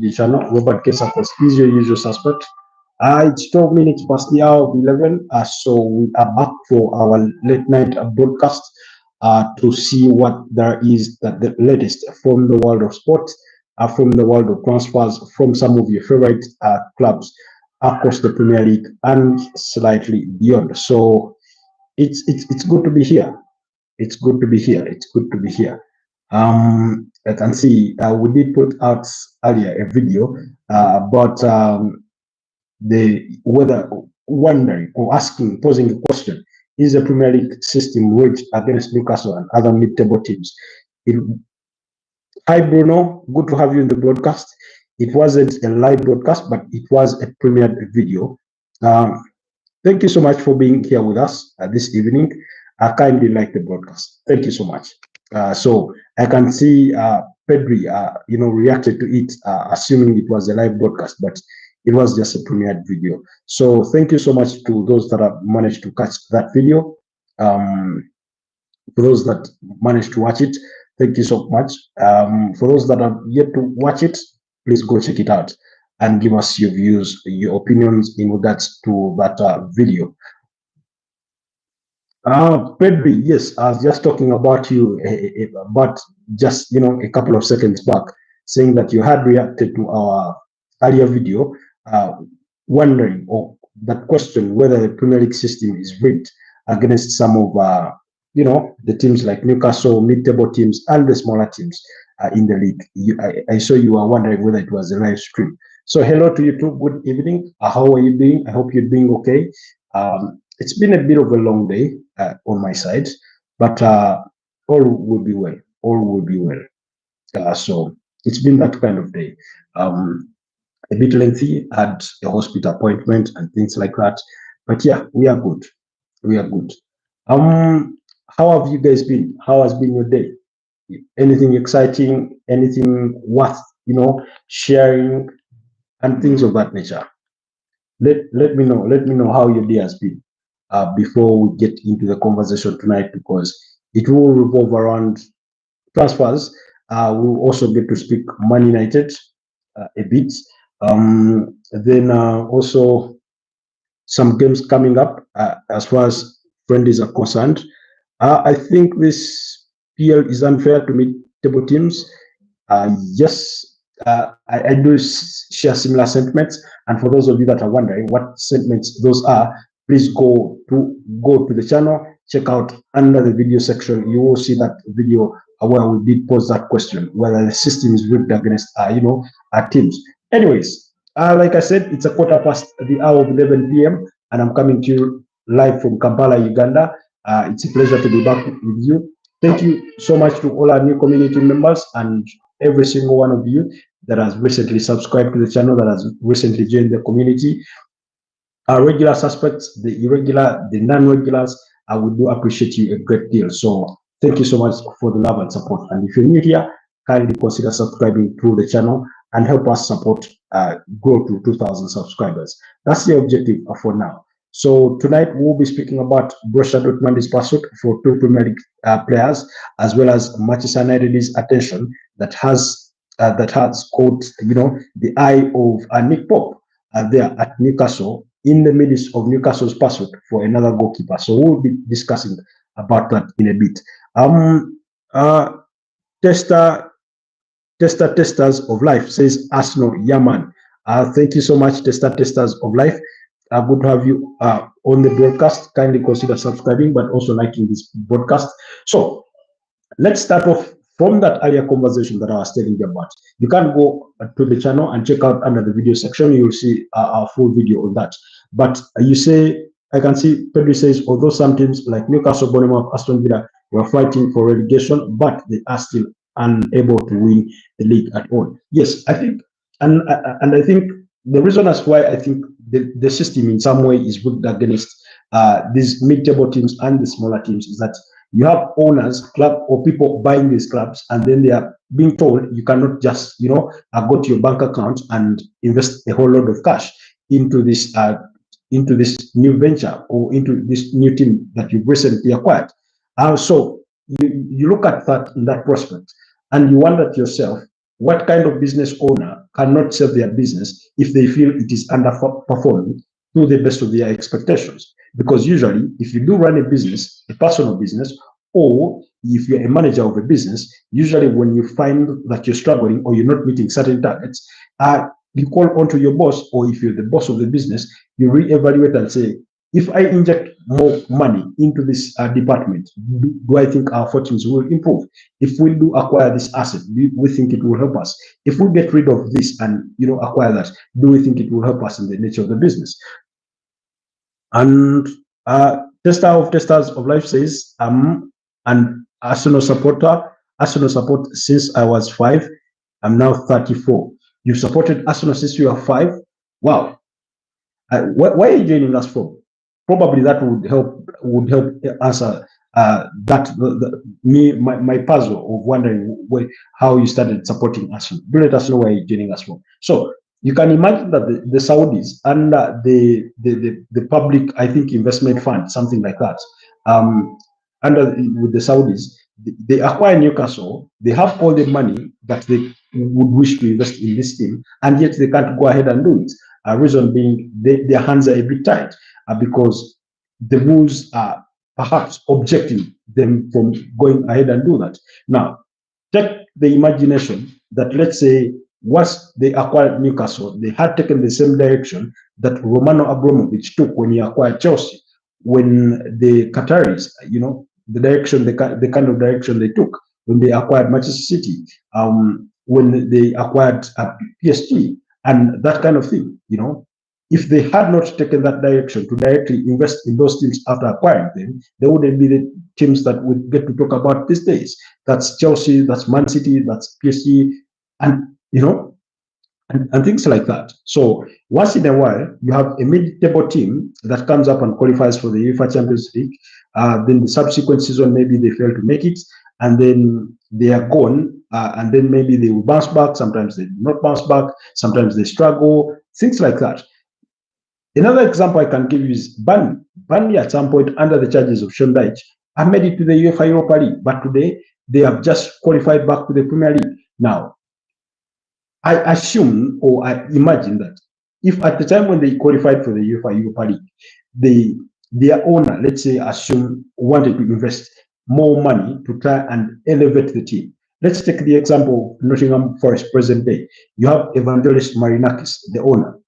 the channel. Robert Kesakos is your usual suspect. It's 12 minutes past the hour of 11, so we are back for our late night broadcast to see what there is the latest from the world of sports, from the world of transfers, from some of your favorite clubs across the Premier League and slightly beyond. So it's good to be here. It's good to be here. It's good to be here. I can see we did put out earlier a video about the whether wondering or asking, posing a question: is the Premier League system rigged against Newcastle and other mid-table teams? Hi Bruno, good to have you in the broadcast. It wasn't a live broadcast, but it was a premiered video. Thank you so much for being here with us this evening. I kindly like the broadcast. Thank you so much. So I can see Pedri, reacted to it, assuming it was a live broadcast, but it was just a premiered video. So thank you so much to those that have managed to catch that video. For those that managed to watch it, thank you so much. For those that have yet to watch it, please go check it out and give us your views, your opinions in regards to that video. Pedri, yes, I was just talking about you, but just a couple of seconds back, saying that you had reacted to our earlier video, wondering or that question whether the Premier League system is rigged against some of the teams like Newcastle, mid-table teams, and the smaller teams in the league. I saw you were wondering whether it was a live stream. So hello to you too. Good evening. How are you doing? I hope you're doing okay. It's been a bit of a long day on my side, but all will be well. All will be well. So it's been that kind of day. A bit lengthy, had a hospital appointment and things like that. But yeah, we are good. We are good. How have you guys been? How has been your day? Anything exciting? Anything worth sharing and things of that nature? Let me know. Let me know how your day has been before we get into the conversation tonight, because it will revolve around transfers. We'll also get to speak Man United a bit. Then also some games coming up as far as friendlies are concerned. I think this PL is unfair to mid-table teams. Yes, I do share similar sentiments. And for those of you that are wondering what sentiments those are, please go to the channel, check out under the video section. You will see that video where we did pose that question, whether the system is rigged against our teams. Anyways, like I said, it's a quarter past the hour of 11 p.m. and I'm coming to you live from Kampala, Uganda. It's a pleasure to be back with you. Thank you so much to all our new community members and every single one of you that has recently subscribed to the channel, that has recently joined the community. Our regular suspects, the irregular, the non-regulars, I would do appreciate you a great deal. So thank you so much for the love and support. And if you're new here, kindly consider subscribing to the channel and help us support grow to 2,000 subscribers. That's the objective for now. So tonight we'll be speaking about Borussia Dortmund's pursuit for two Premier League players, as well as Manchester United's attention that has caught the eye of Nick Pope there at Newcastle, in the midst of Newcastle's pursuit for another goalkeeper. So we'll be discussing about that in a bit. Testers of Life says Arsenal, Yaman. Thank you so much, Testers of Life. Good to have you on the broadcast. Kindly consider subscribing, but also liking this broadcast. So let's start off from that earlier conversation that I was telling you about. You can go to the channel and check out under the video section. You will see our full video on that. But you say, I can see Pedri says, although some teams like Newcastle, Bournemouth, Aston Villa were fighting for relegation, but they are still unable to win the league at all. Yes, I think, and I think the reason as why I think the system in some way is rigged against these mid-table teams and the smaller teams is that you have owners, club or people buying these clubs, and then they are being told you cannot just go to your bank account and invest a whole lot of cash into this new venture or into this new team that you've recently acquired. So you look at that in that prospect and you wonder to yourself, what kind of business owner cannot sell their business if they feel it is underperforming to the best of their expectations? Because usually, if you do run a business, a personal business, or if you're a manager of a business, usually when you find that you're struggling or you're not meeting certain targets, you call onto your boss, or if you're the boss of the business, you reevaluate and say, if I inject more money into this department, do I think our fortunes will improve? If we do acquire this asset, do we think it will help us? If we get rid of this and acquire that, do we think it will help us in the nature of the business? And Tester of Testers of Life says, I'm an Arsenal supporter. Arsenal support since I was 5. I'm now 34. You've supported Arsenal since you are 5. Wow. Why are you joining us for? Probably that would help answer my puzzle of wondering how you started supporting Arsenal. Do let us know why you're joining us for. So you can imagine that the Saudis under the public, I think, investment fund, something like that, with the Saudis, they acquire Newcastle. They have all the money that they would wish to invest in this team, and yet they can't go ahead and do it. Reason being, their hands are a bit tight because the rules are perhaps objecting them from going ahead and do that. Now, take the imagination that, let's say, once they acquired Newcastle, they had taken the same direction that Romano Abramovich took when he acquired Chelsea. When the Qataris, the kind of direction they took when they acquired Manchester City, when they acquired PSG, and that kind of thing, if they had not taken that direction to directly invest in those teams after acquiring them, they wouldn't be the teams that we get to talk about these days. That's Chelsea, that's Man City, that's PSG, and and things like that. So once in a while, you have a mid-table team that comes up and qualifies for the UEFA Champions League. Then the subsequent season, maybe they fail to make it, and then they are gone. And then maybe they will bounce back. Sometimes they do not bounce back. Sometimes they struggle. Things like that. Another example I can give you is Burnley. Burnley at some point, under the charges of Sean Dyche, have made it to the UEFA Europa League, but today they have just qualified back to the Premier League. Now, I assume or I imagine that if at the time when they qualified for the UEFA Europa League, their owner, let's say, wanted to invest more money to try and elevate the team. Let's take the example of Nottingham Forest present day. You have Evangelos Marinakis, the owner,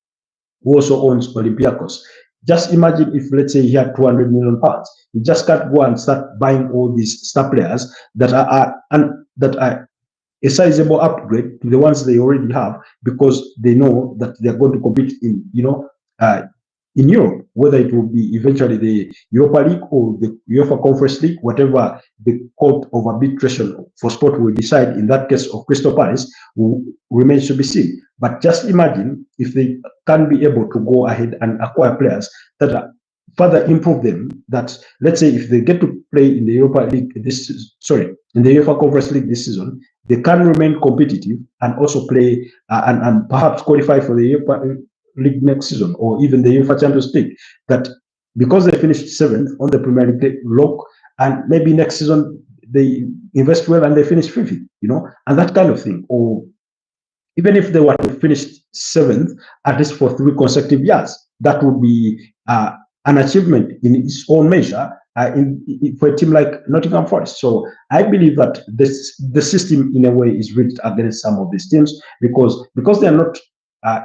who also owns Olympiacos. Just imagine if, let's say, he had 200 million pounds. You just can't go and start buying all these star players that are a sizable upgrade to the ones they already have, because they know that they're going to compete in Europe, whether it will be eventually the Europa League or the UEFA Conference League, whatever the Court of Arbitration for Sport will decide. In that case of Crystal Palace, remains to be seen. But just imagine if they can be able to go ahead and acquire players that further improve them. That, let's say, if they get to play in the Europa League in the UEFA Conference League this season, they can remain competitive and also play and perhaps qualify for the Europa League next season, or even the UEFA Champions League. That because they finished 7th on the Premier League block, and maybe next season they invest well and they finish 5th, and that kind of thing. Or even if they were to finish 7th, at least for 3 consecutive years, that would be an achievement in its own measure for a team like Nottingham Forest. So I believe that the system, in a way, is rigged against some of these teams because they are not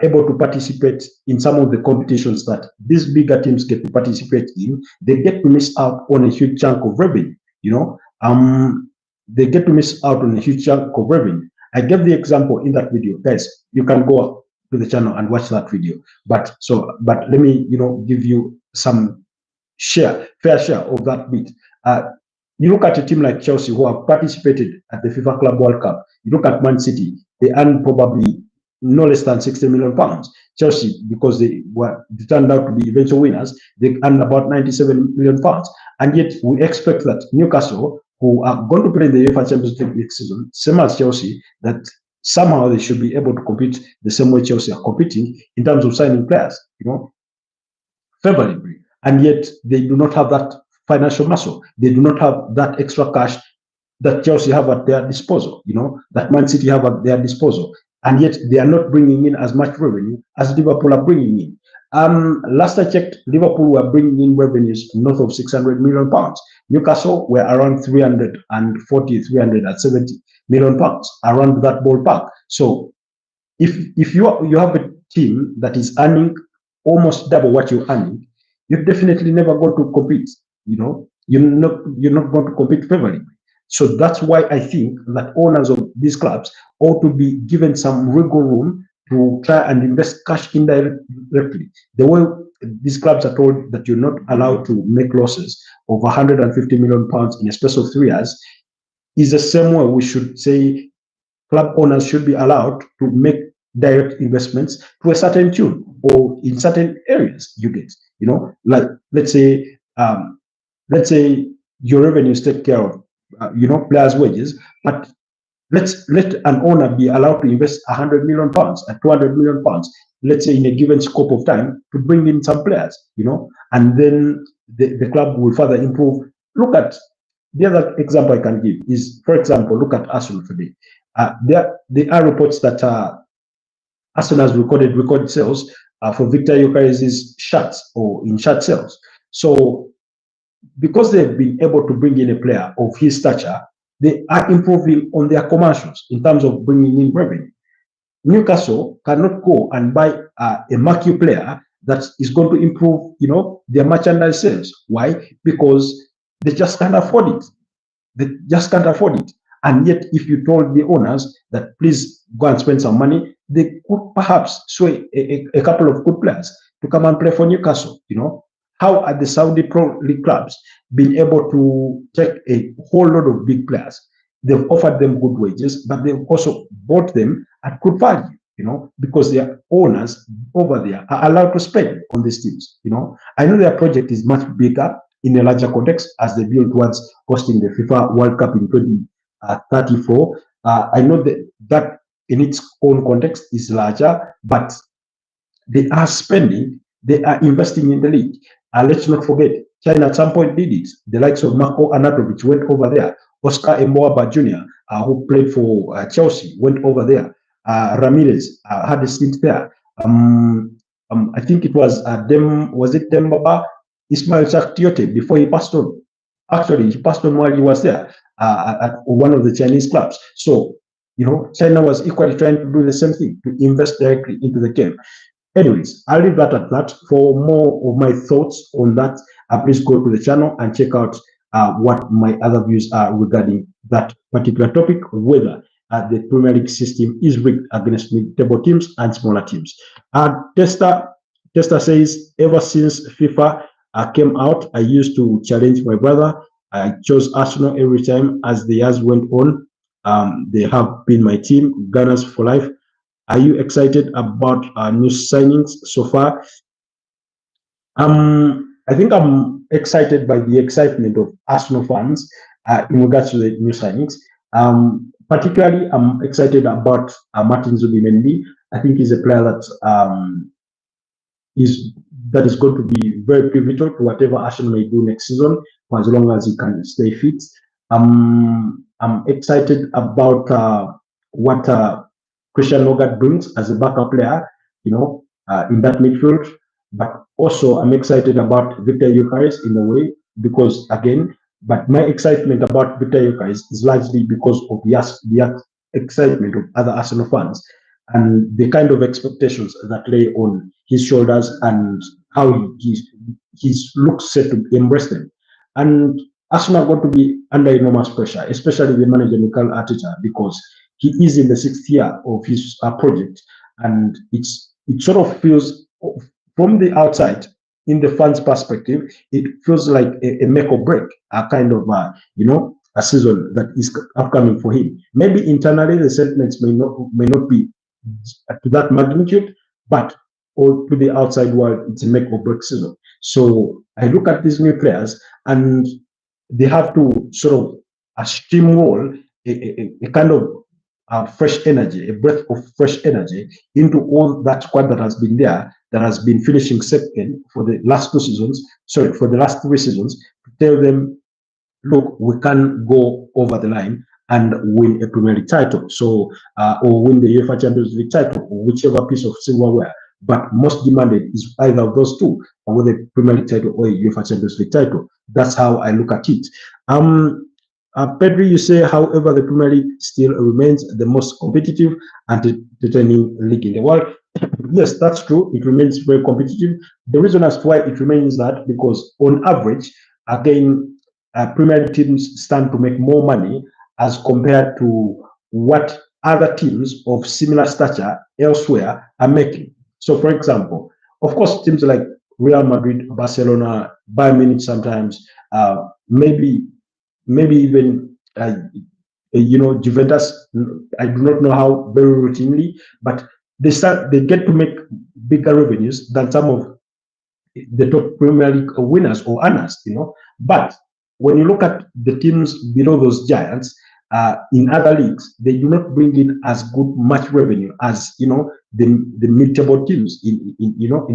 able to participate in some of the competitions that these bigger teams get to participate in. They get to miss out on a huge chunk of revenue. They get to miss out on a huge chunk of revenue. I gave the example in that video, guys. You can go to the channel and watch that video. But let me, give you some fair share of that bit. You look at a team like Chelsea, who have participated at the FIFA Club World Cup. You look at Man City; they earn probably no less than 60 million pounds. Chelsea, because they turned out to be eventual winners, they earn about 97 million pounds. And yet we expect that Newcastle, who are going to play the UEFA Champions League next season, same as Chelsea, that somehow they should be able to compete the same way Chelsea are competing in terms of signing players, favorably. And yet they do not have that financial muscle. They do not have that extra cash that Chelsea have at their disposal, that Man City have at their disposal, and yet they are not bringing in as much revenue as Liverpool are bringing in. Last I checked, Liverpool were bringing in revenues north of 600 million pounds. Newcastle were around 340, 370 million pounds, around that ballpark. So if you have a team that is earning almost double what you're earning, you're definitely never going to compete. You're not going to compete favorably. So that's why I think that owners of these clubs ought to be given some wiggle room to try and invest cash indirectly. The way these clubs are told that you're not allowed to make losses of 150 million pounds in a space of 3 years is the same way we should say club owners should be allowed to make direct investments to a certain tune or in certain areas. You get, like let's say your revenues take care of players' wages, but let an owner be allowed to invest 100 million pounds and 200 million pounds, let's say in a given scope of time, to bring in some players, and then the club will further improve. Look at the other example I can give is, for example, look at Arsenal today. There are reports that Arsenal has recorded record sales for Victor Gyökeres's shirts or in shirt sales. So because they've been able to bring in a player of his stature, they are improving on their commercials in terms of bringing in revenue. Newcastle cannot go and buy a marquee player that is going to improve, their merchandise sales. Why? Because they just can't afford it. They just can't afford it. And yet, if you told the owners that please go and spend some money, they could perhaps sway a couple of good players to come and play for Newcastle. How are the Saudi Pro League clubs been able to take a whole lot of big players? They've offered them good wages, but they've also bought them at good value, because their owners over there are allowed to spend on these teams. I know their project is much bigger in a larger context as they build towards hosting the FIFA World Cup in 2034. I know that in its own context is larger, but they are spending, they are investing in the league. Let's not forget, China at some point did it. The likes of Marco Arnautovic went over there. Oscar Mboaba Jr., who played for Chelsea, went over there. Ramirez had a stint there. I think it was Dembaba Ismail Chakhtiote before he passed on. Actually, he passed on while he was there at one of the Chinese clubs. So, China was equally trying to do the same thing, to invest directly into the game. Anyways, I'll leave that at that. For more of my thoughts on that, please go to the channel and check out what my other views are regarding that particular topic, whether the Premier League system is rigged against mid-table teams and smaller teams. Tester says, ever since FIFA came out, I used to challenge my brother. I chose Arsenal every time as the years went on. They have been my team, Gunners for life. Are you excited about new signings so far? I think I'm excited by the excitement of Arsenal fans in regards to the new signings. Particularly, I'm excited about Martin Zubimendi. I think he's a player that is going to be very pivotal to whatever Arsenal may do next season, for as long as he can stay fit. I'm excited about what Christian Nogard brings as a backup player, in that midfield. But also, I'm excited about Victor Gyökeres in a way, because but my excitement about Victor Gyökeres is largely because of the excitement of other Arsenal fans and the kind of expectations that lay on his shoulders and how he looks set to embrace them. And Arsenal are going to be under enormous pressure, especially the manager Mikel Arteta, because he is in the 6th year of his project, and it sort of feels, from the outside, in the fans' perspective, it feels like a make or break, a kind of a season that is upcoming for him. Maybe internally the sentiments may not be to that magnitude, but or to the outside world, it's a make or break season. So I look at these new players, and they have to sort of steamroll a kind of fresh energy, a breath of fresh energy into all that squad that has been there, that has been finishing second for the last 2 seasons, for the last 3 seasons, to tell them, look, we can go over the line and win a Premier League title, so or win the UEFA Champions League title, or whichever piece of silverware. But most demanded is either of those two, or whether a Premier League title or a UEFA Champions League title. That's how I look at it. Pedri, you say, however, the Premier League still remains the most competitive and entertaining league in the world. Yes, that's true. It remains very competitive. The reason as to why it remains that, because on average, again, Premier League teams stand to make more money as compared to what other teams of similar stature elsewhere are making. So, for example, of course, teams like Real Madrid, Barcelona, Bayern Munich sometimes, maybe even Juventus. I do not know how very routinely, but they get to make bigger revenues than some of the top Premier League winners or earners, But when you look at the teams below those giants, in other leagues, they do not bring in as much revenue as the mid-table teams in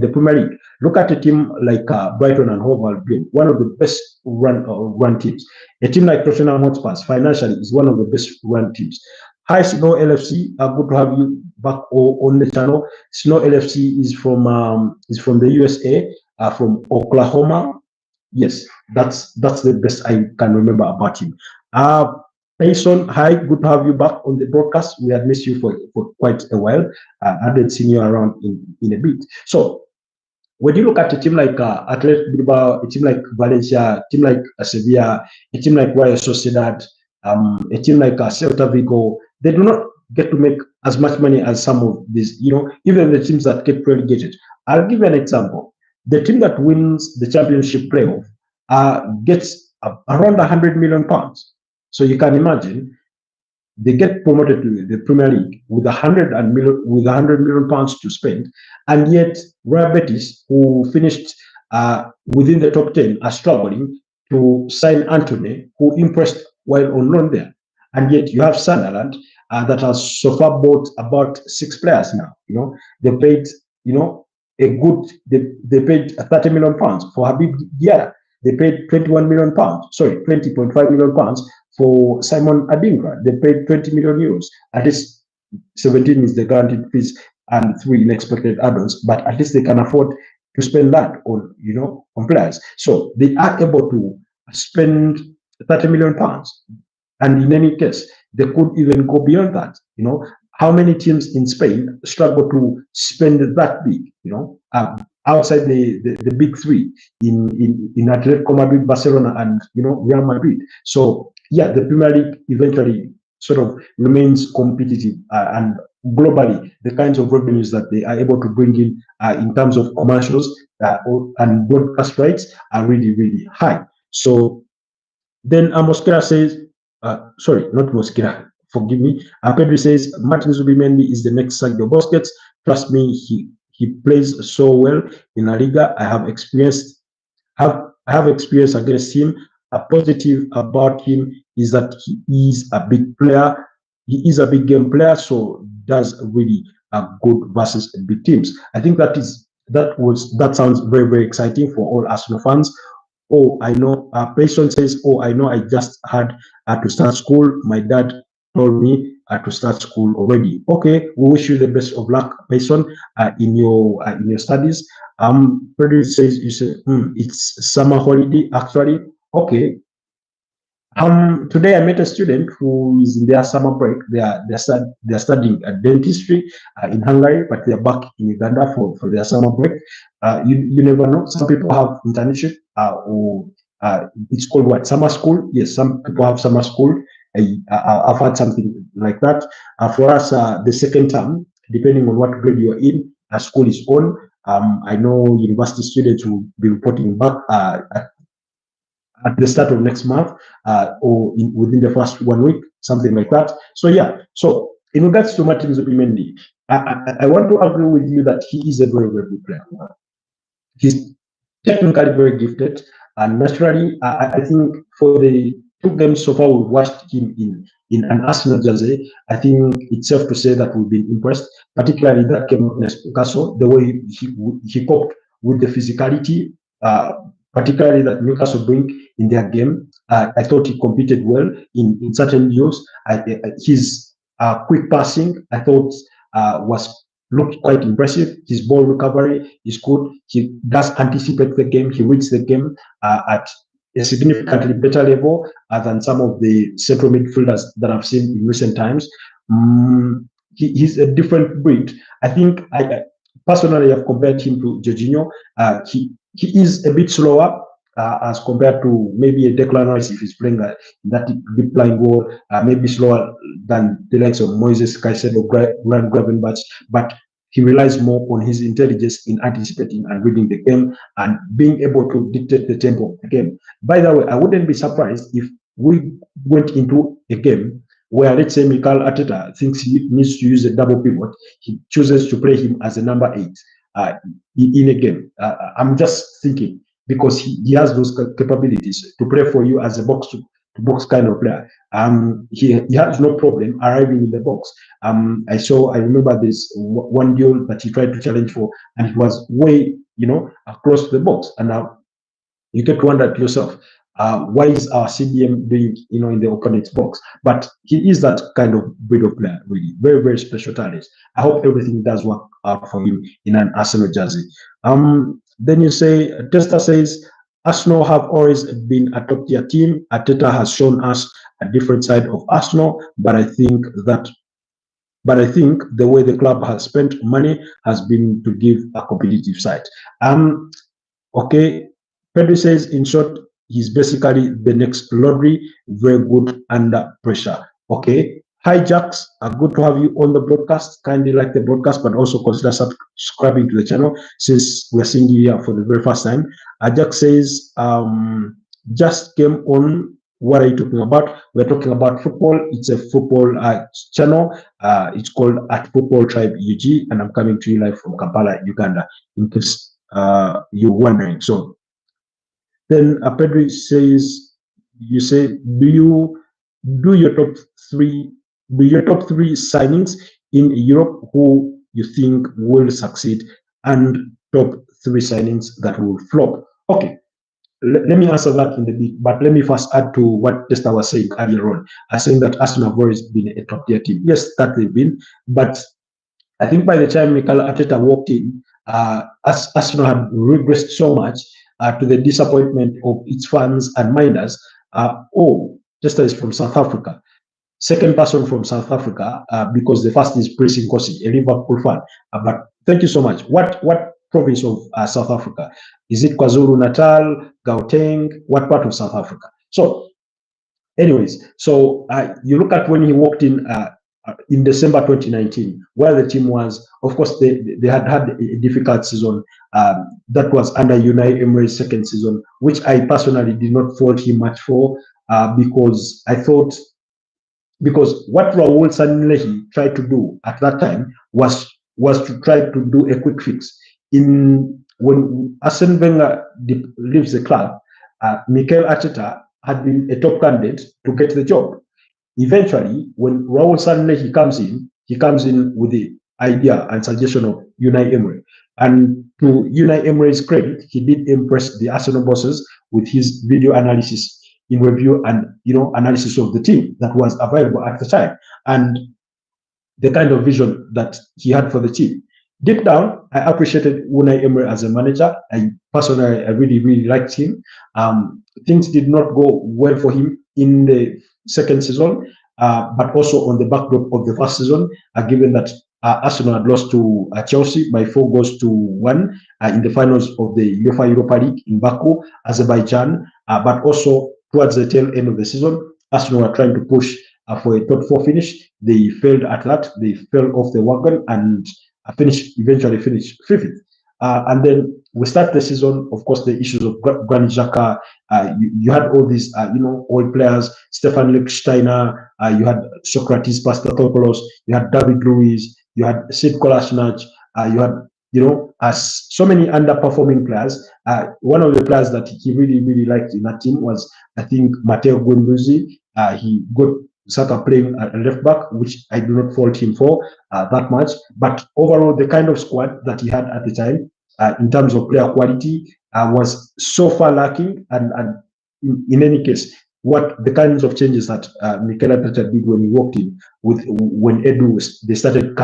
the Premier League. Look at a team like Brighton and Hove Albion, one of the best run teams. A team like Tottenham Hotspur financially is one of the best run teams. Hi, Snow LFC. Good to have you back on the channel. Snow LFC is from the USA, from Oklahoma. Yes, that's the best I can remember about him. Tyson, hi, good to have you back on the broadcast. We had missed you for quite a while. I hadn't seen you around in a bit. So when you look at a team like Athletic Bilbao, a team like Valencia, a team like Sevilla, a team like Real Sociedad, a team like Celta Vigo, they do not get to make as much money as some of these, even the teams that get relegated. I'll give you an example. The team that wins the championship playoff gets around £100 million. So you can imagine they get promoted to the Premier League with £100 million to spend, and yet Real Betis, who finished within the top 10, are struggling to sign Antony, who impressed while on loan there. And yet you have Sunderland that has so far bought about 6 players now. They paid they paid £30 million for Habib Diarra. They paid £20.5 million for Simon Adingra. They paid €20 million. At least 17 is the guaranteed fees and 3 unexpected add-ons, but at least they can afford to spend that on players. So they are able to spend £30 million. And in any case, they could even go beyond that. How many teams in Spain struggle to spend that big, outside the big three in Atletico Madrid, Barcelona, and Real Madrid. So yeah, the Premier League eventually sort of remains competitive, and globally the kinds of revenues that they are able to bring in terms of commercials and broadcast rights are really, really high. So then Mosquera says, sorry, not Mosquera, forgive me. Pedro says Martin Zubimendi is the next Sergio Busquets. Trust me, he plays so well in La Liga. I have experience against him. A positive about him is that he is a big player. He is a big game player, so does really good versus big teams. I think that sounds very, very exciting for all Arsenal fans. Oh, I know. Patient says, "Oh, I know. I just had to start school. My dad told me to start school already." Okay, we wish you the best of luck, Patient, in your studies. Pedro says, "You say it's summer holiday actually." Okay. Today I met a student who is in their summer break. They're studying dentistry in Hungary, but they're back in Uganda for their summer break. You never know. Some people have internship, or it's called what, summer school. Yes, some people have summer school. I've had something like that. For us, the second term, depending on what grade you're in, school is on. I know university students will be reporting back at the start of next month, or within the first 1 week, something like that. So yeah, so in regards to Martin Zubimendi, I want to agree with you that he is a very, very good player. He's technically very gifted, and naturally, I think for the 2 games so far we've watched him in an Arsenal jersey, I think it's safe to say that we've been impressed, particularly that game against Newcastle, the way he coped with the physicality, particularly that Newcastle bring in their game. I thought he competed well in certain duels. His quick passing, I thought, was looked quite impressive. His ball recovery is good. He does anticipate the game. He reads the game at a significantly better level than some of the central midfielders that I've seen in recent times. He's a different breed. I think I personally have compared him to Jorginho. He is a bit slower as compared to maybe a Declan Rice if he's playing that deep line role, maybe slower than the likes of Moises Caicedo, Grant Gravenberch, but he relies more on his intelligence in anticipating and reading the game and being able to dictate the tempo of the game. By the way, I wouldn't be surprised if we went into a game where, let's say, Mikel Arteta thinks he needs to use a double pivot. He chooses to play him as a number 8 in a game. I'm just thinking, because he has those capabilities to play for you as a box-to-box kind of player. He has no problem arriving in the box. I remember this one duel that he tried to challenge for, and it was way, across the box. And now you get to wonder to yourself, why is our CDM doing, in the opponent's box? But he is that kind of breed of player, really. Very, very special talent. I hope everything does work out for him in an Arsenal jersey. Then you say, Testa says, Arsenal have always been a top-tier team. Arteta has shown us a different side of Arsenal, but I think the way the club has spent money has been to give a competitive side. Okay, Pedro says, in short, he's basically the next Rodri, very good under pressure. Okay. Hi, Jax. Good to have you on the broadcast. Kindly like the broadcast, but also consider subscribing to the channel since we're seeing you here for the very first time. Jax says, just came on. What are you talking about? We're talking about football. It's a football channel. It's called at Footballtribeug, and I'm coming to you live from Kampala, Uganda, in case you're wondering. So then Pedro says, you say, do your top three signings in Europe who you think will succeed, and top 3 signings that will flop. Okay, let me answer that in a bit, but let me first add to what Testa was saying earlier on. I saying that Arsenal have always been a top tier team. Yes, that they've been, but I think by the time Mikel Arteta walked in, Arsenal had regressed so much to the disappointment of its fans and minders. Testa is from South Africa. Second person from South Africa, because the first is Prince Nkosi, a Liverpool fan. But thank you so much. What province of South Africa? Is it KwaZulu Natal, Gauteng? What part of South Africa? So, anyways, you look at when he walked in December 2019, where the team was. Of course, they had a difficult season. That was under Unai Emery's second season, which I personally did not fault him much for, because I thought. Because what Raul Sanlehi tried to do at that time was to try to do a quick fix. When Arsene Wenger leaves the club, Mikel Arteta had been a top candidate to get the job. Eventually, when Raul Sanlehi comes in, he comes in with the idea and suggestion of Unai Emery. And to Unai Emery's credit, he did impress the Arsenal bosses with his video analysis in review and analysis of the team that was available at the time, and the kind of vision that he had for the team. Deep down, I appreciated Unai Emery as a manager. I really, really liked him. Things did not go well for him in the second season, but also on the backdrop of the first season, given that Arsenal had lost to Chelsea by 4-1 in the finals of the UEFA Europa League in Baku, Azerbaijan, but also towards the tail end of the season, Arsenal were trying to push for a top 4 finish. They failed at that. They fell off the wagon and eventually finished 5th. And then we start the season, of course, the issues of Granit Xhaka. You had all these, old players, Stefan Lichtsteiner, you had Socrates Pastatopoulos, you had David Luiz, you had Sid Kolasinac, you had as so many underperforming players. One of the players that he really, really liked in that team was, I think, Matteo Guendouzi. He got Saka playing at left back, which I do not fault him for that much. But overall, the kind of squad that he had at the time, in terms of player quality was so far lacking. And in any case, what the kinds of changes that Mikel Arteta did when he walked in, with when Edu they started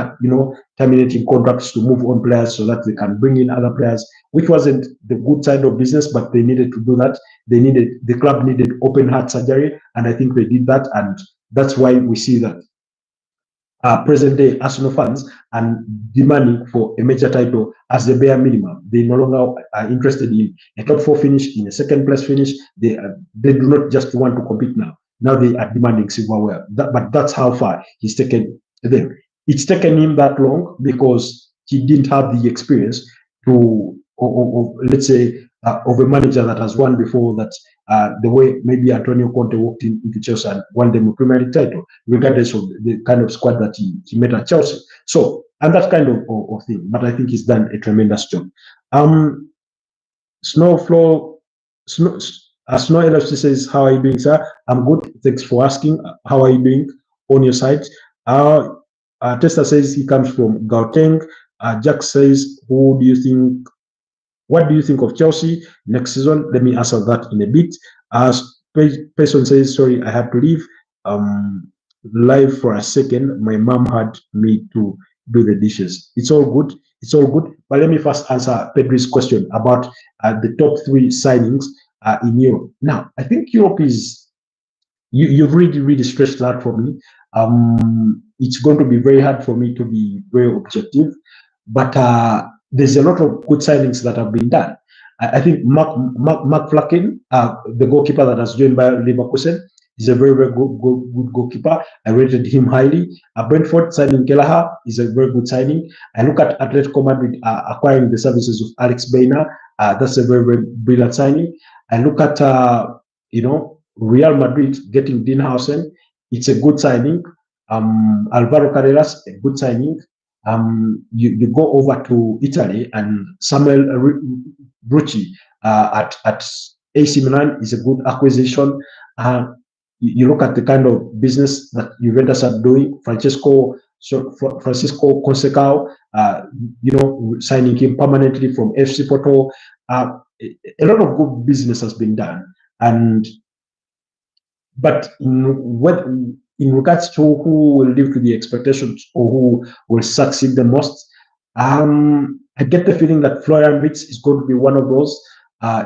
terminating contracts to move on players so that they can bring in other players, which wasn't the good side of business, but they needed to do that. The club needed open heart surgery, and I think they did that, and that's why we see that present day Arsenal fans and demanding for a major title as the bare minimum. They no longer are interested in a top 4 finish, in a second place finish. They do not just want to compete now. Now they are demanding silverware. But that's how far he's taken them. It's taken him that long because he didn't have the experience let's say, of a manager that has won before, that the way maybe Antonio Conte walked into Chelsea and won them a Premier League title, regardless of the kind of squad that he met at Chelsea. So, and that kind of thing. But I think he's done a tremendous job. Snow LFC says, how are you doing, sir? I'm good. Thanks for asking. How are you doing on your side? Testa says he comes from Gauteng. Jack says, what do you think of Chelsea next season? Let me answer that in a bit. Person says, sorry, I have to leave live for a second. My mom had me to do the dishes. It's all good. It's all good. But let me first answer Pedro's question about the top 3 signings in Europe. Now, I think Europe is, you've really stretched that for me. It's going to be very hard for me to be very objective, but there's a lot of good signings that have been done. I think Mark Flaken, the goalkeeper that has joined by Leverkusen, is a very good goalkeeper. I rated him highly. Brentford signing Kelleher is a very good signing. I look at Atletico Madrid acquiring the services of Alex Baena. That's a very brilliant signing. I look at Real Madrid getting Dean Howson. It's a good signing. Alvaro Carreras, a good signing. You go over to Italy, and Samuel Brucci at AC Milan is a good acquisition. You look at the kind of business that Juventus are doing. Francisco Conceição, signing him permanently from FC Porto. A lot of good business has been done, but in regards to who will live to the expectations or who will succeed the most, I get the feeling that Florian Wirtz is going to be one of those.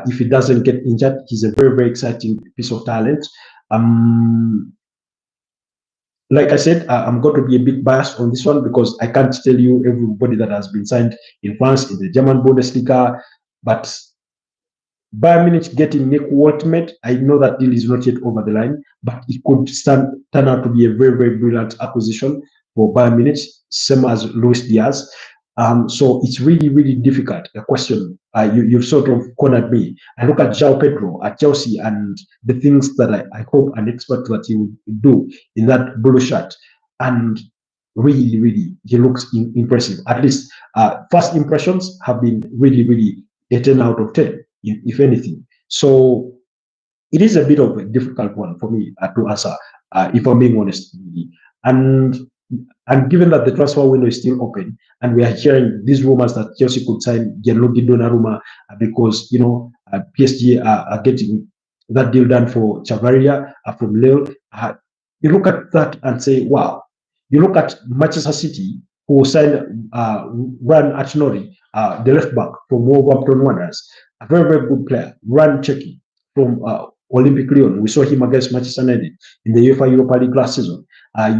If he doesn't get injured, he's a very exciting piece of talent. Like I said, I'm going to be a bit biased on this one because I can't tell you everybody that has been signed in France, in the German Bundesliga, but Bayern Munich getting Nick Waltmate, I know that deal is not yet over the line, but it could turn out to be a very brilliant acquisition for Bayern Munich, same as Luis Diaz. So it's really difficult. A question you've sort of cornered me. I look at João Pedro at Chelsea and the things that I hope and expect that he will do in that blue shirt, and really he looks impressive. At least first impressions have been really a 10 out of 10. If anything. So it is a bit of a difficult one for me to answer, if I'm being honest. And given that the transfer window is still open, and we are hearing these rumors that Chelsea could sign Gianluigi Donnarumma because PSG are getting that deal done for Chavaria from Lille. You look at that and say, wow. You look at Manchester City, who signed Ran Achnori, the left back from Wolverhampton Wanderers. A very good player, Ran Cheki from Olympic Lyon. We saw him against Manchester United in the UEFA Europa League last season.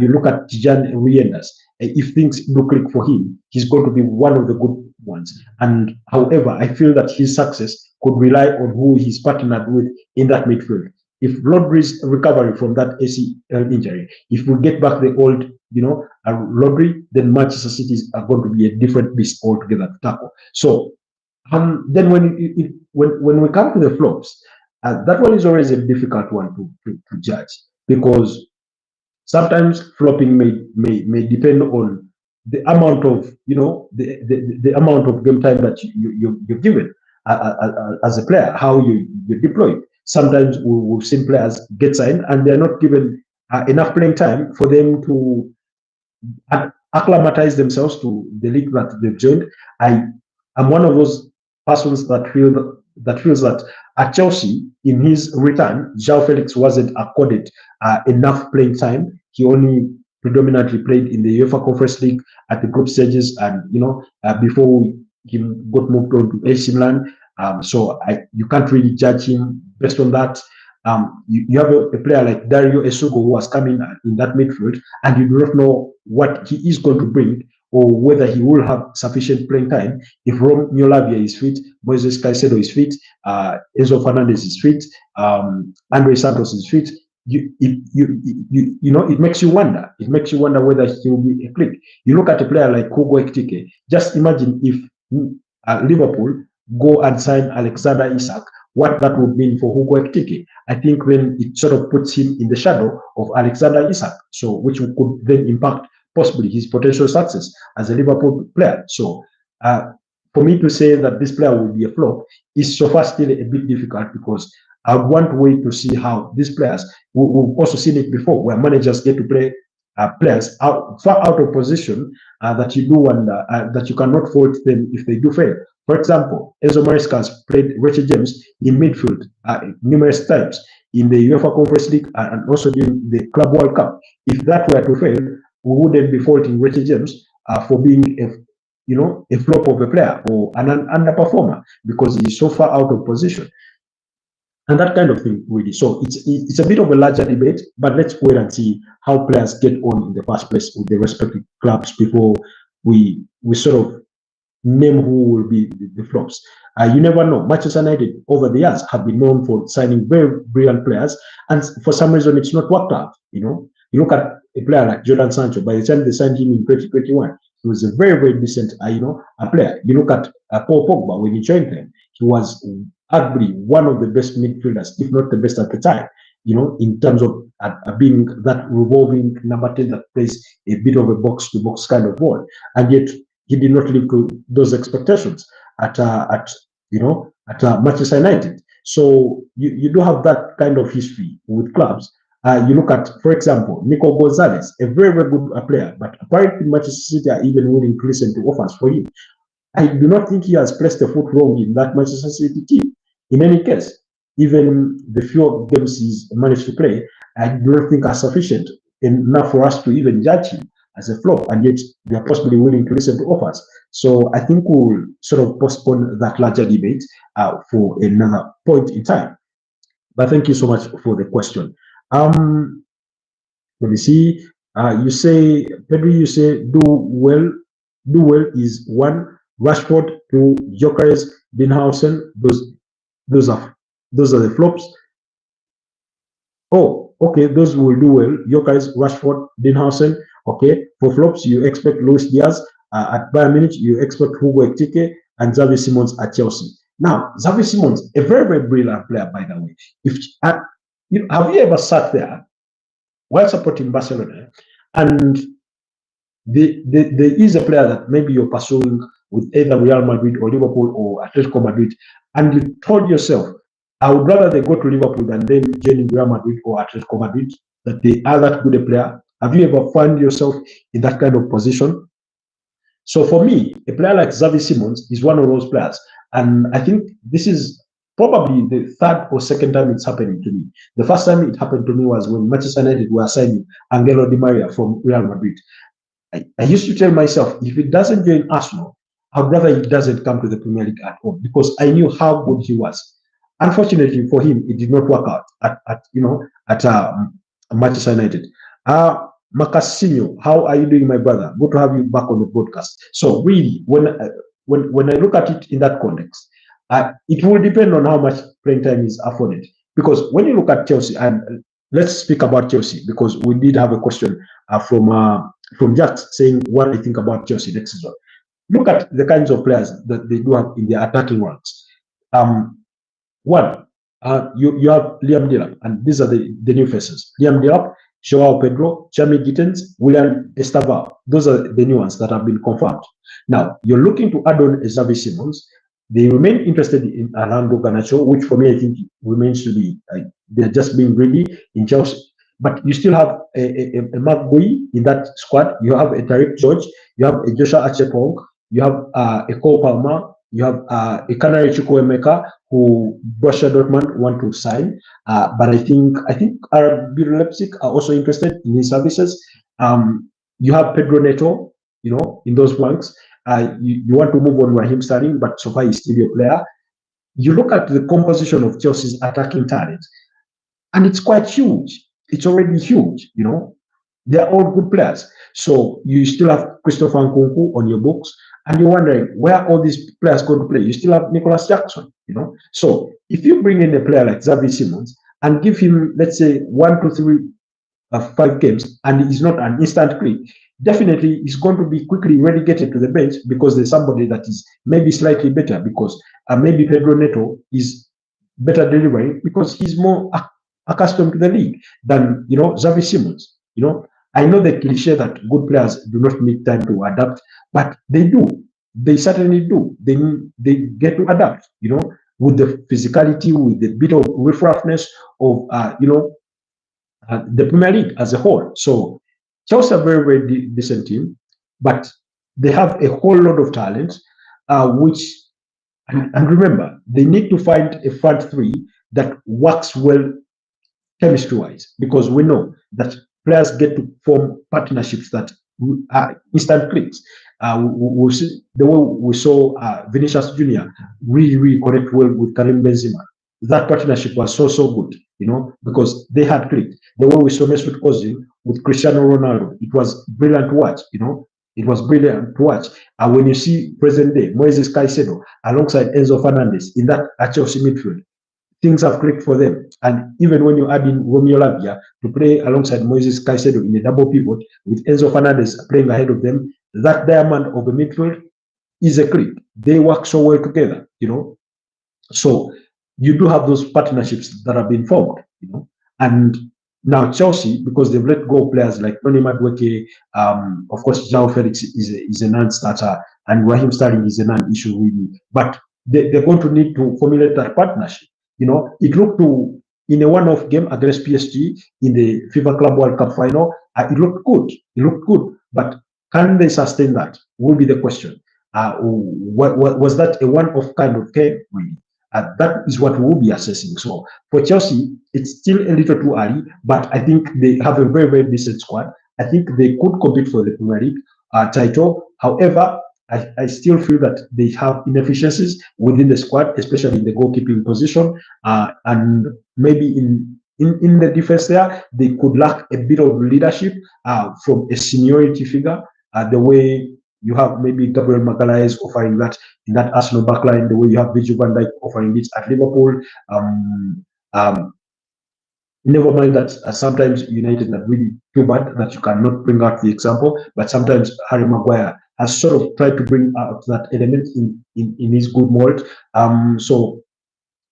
You look at Tijan Riendas. If things do click for him, he's going to be one of the good ones. And however, I feel that his success could rely on who he's partnered with in that midfield. If Rodri's recovery from that ACL injury, if we get back the old, Rodri, then Manchester City are going to be a different beast altogether to tackle. So then when we come to the flops, that one is always a difficult one to judge, because sometimes flopping may depend on the amount of the amount of game time that you're given as a player, how you deploy. Sometimes we've seen players get signed and they're not given enough playing time for them to acclimatize themselves to the league that they've joined. I'm one of those persons that feels that at Chelsea, in his return, João Felix wasn't accorded enough playing time. He only predominantly played in the UEFA Conference League at the group stages, and before he got moved on to AC Milan. So you can't really judge him based on that. You have a player like Dario Esugo who was coming in that midfield, and you do not know what he is going to bring or whether he will have sufficient playing time. If Romeo Lavia is fit, Moises Caicedo is fit, Enzo Fernandez is fit, Andre Santos is fit, it makes you wonder. It makes you wonder whether he will be a click. You look at a player like Hugo Ekitike. Just imagine if Liverpool go and sign Alexander Isak, what that would mean for Hugo Ekitike. I think then it sort of puts him in the shadow of Alexander Isak, so which could then impact possibly his potential success as a Liverpool player. So for me to say that this player will be a flop is so far still a bit difficult, because I want to wait to see how these players, we've also seen it before, where managers get to play players far out of position that you do wonder that you cannot fault them if they do fail. For example, Enzo Maresca has played Richard James in midfield numerous times in the UEFA Conference League and also during the Club World Cup. If that were to fail, we wouldn't be faulting Richard James for being a flop of a player or an underperformer, because he's so far out of position. And that kind of thing, really. So it's a bit of a larger debate, but let's wait and see how players get on in the first place with their respective clubs before we sort of name who will be the flops. You never know. Manchester United over the years have been known for signing very brilliant players, and for some reason it's not worked out. You look at a player like Jodan Sancho. By the time they signed him in 2021, he was a very, very decent, a player. You look at Paul Pogba when he joined them. He was arguably one of the best midfielders, if not the best at the time, in terms of being that revolving number 10 that plays a bit of a box-to-box kind of ball. And yet he did not live to those expectations at Manchester United. So you do have that kind of history with clubs. You look at, for example, Nico Gonzalez, a very, very good player, but apparently Manchester City are even willing to listen to offers for him. I do not think he has placed a foot wrong in that Manchester City team. In any case, even the few games he's managed to play, I do not think are sufficient enough for us to even judge him as a flop, and yet they are possibly willing to listen to offers. So I think we'll sort of postpone that larger debate for another point in time. But thank you so much for the question. Let me see. You say, Pedro, you say do well is 1, Rashford, 2, Gyökeres, Dinhausen. Those are the flops. Oh, okay, those will do well. Gyökeres, Rashford, Dinhausen. Okay, for flops, you expect Luis Diaz at Bayern Munich. You expect Hugo Ekitike and Xavi Simons at Chelsea. Now, Xavi Simons, a very, very brilliant player, by the way. Have you ever sat there while supporting Barcelona, and there is a player that maybe you're pursuing with either Real Madrid or Liverpool or Atletico Madrid, and you told yourself, I would rather they go to Liverpool than them joining Real Madrid or Atletico Madrid, that they are that good a player? Have you ever found yourself in that kind of position? So for me, a player like Xavi Simons is one of those players. And I think this is probably the third or second time it's happening to me. The first time it happened to me was when Manchester United were signing Angelo Di Maria from Real Madrid. I used to tell myself, if he doesn't join Arsenal, I'd rather he doesn't come to the Premier League at all, because I knew how good he was. Unfortunately for him, it did not work out at Manchester United. Macassino, how are you doing, my brother? Good to have you back on the broadcast. So really, when I look at it in that context, it will depend on how much playing time is afforded. Because when you look at Chelsea, and let's speak about Chelsea, because we did have a question from Jack saying what I think about Chelsea next season. Look at the kinds of players that they do have in their attacking ranks. One, you have Liam Delap, and these are the new faces. Liam Delap, Joao Pedro, Jamie Gittens, William Estava. Those are the new ones that have been confirmed. Now, you're looking to add on Xavi Simons. They remain interested in Alejandro Garnacho, which for me, I think remains to be, they're just being greedy in Chelsea. But you still have a Mark Bui in that squad. You have a Tariq George. You have a Joshua Achepong. You have a Cole Palmer. You have a Canary Chukwuemeka who Borussia Dortmund want to sign, but I think RB Leipzig are also interested in his services. You have Pedro Neto, in those flanks. You want to move on Raheem Sterling, but so far he's still a player. You look at the composition of Chelsea's attacking talent, and it's quite huge. It's already huge, They're all good players. So you still have Christopher Nkunku on your books, and you're wondering where all these players going to play. You still have Nicholas Jackson, So if you bring in a player like Xavi Simons and give him, let's say, 1 to 3, 5 games, and he's not an instant click, definitely he's going to be quickly relegated to the bench because there's somebody that is maybe slightly better, because maybe Pedro Neto is better delivering because he's more accustomed to the league than Xavi Simons. I know the cliche that good players do not need time to adapt, but they do. They certainly do. They get to adapt. With the physicality, with the bit of riffraffness of the Premier League as a whole. So Chelsea are a very, very decent team, but they have a whole lot of talent, and remember, they need to find a front three that works well chemistry-wise, because we know that players get to form partnerships that are instant clicks. We see the way we saw Vinicius Junior really, really connect well with Karim Benzema. That partnership was so good, because they had clicked. The way we saw Mesut Ozil with Cristiano Ronaldo, it was brilliant to watch, It was brilliant to watch. And when you see present day, Moises Caicedo alongside Enzo Fernandez in that Chelsea midfield, things have clicked for them. And even when you add in Romeo Lavia to play alongside Moises Caicedo in a double pivot with Enzo Fernandez playing ahead of them, that diamond of a midfield is a click. They work so well together, So you do have those partnerships that have been formed, And now Chelsea, because they've let go players like Tony Madueke, of course, João Felix is a non-starter, and Raheem Sterling is a non-issue really. But they're going to need to formulate that partnership. It looked in a one-off game against PSG in the FIFA Club World Cup final, it looked good. It looked good, but can they sustain that? Will be the question. Was that a one-off kind of game? Really? That is what we'll be assessing. So for Chelsea, it's still a little too early, but I think they have a very, very decent squad. I think they could compete for the Premier League title. However, I still feel that they have inefficiencies within the squad, especially in the goalkeeping position, and maybe in the defense there, they could lack a bit of leadership from a seniority figure, the way you have maybe Gabriel Magalhaes offering that in that Arsenal backline, the way you have Virgil van Dijk offering it at Liverpool. Never mind that sometimes United are really too bad that you cannot bring out the example, but sometimes Harry Maguire has sort of tried to bring out that element in his good mold. So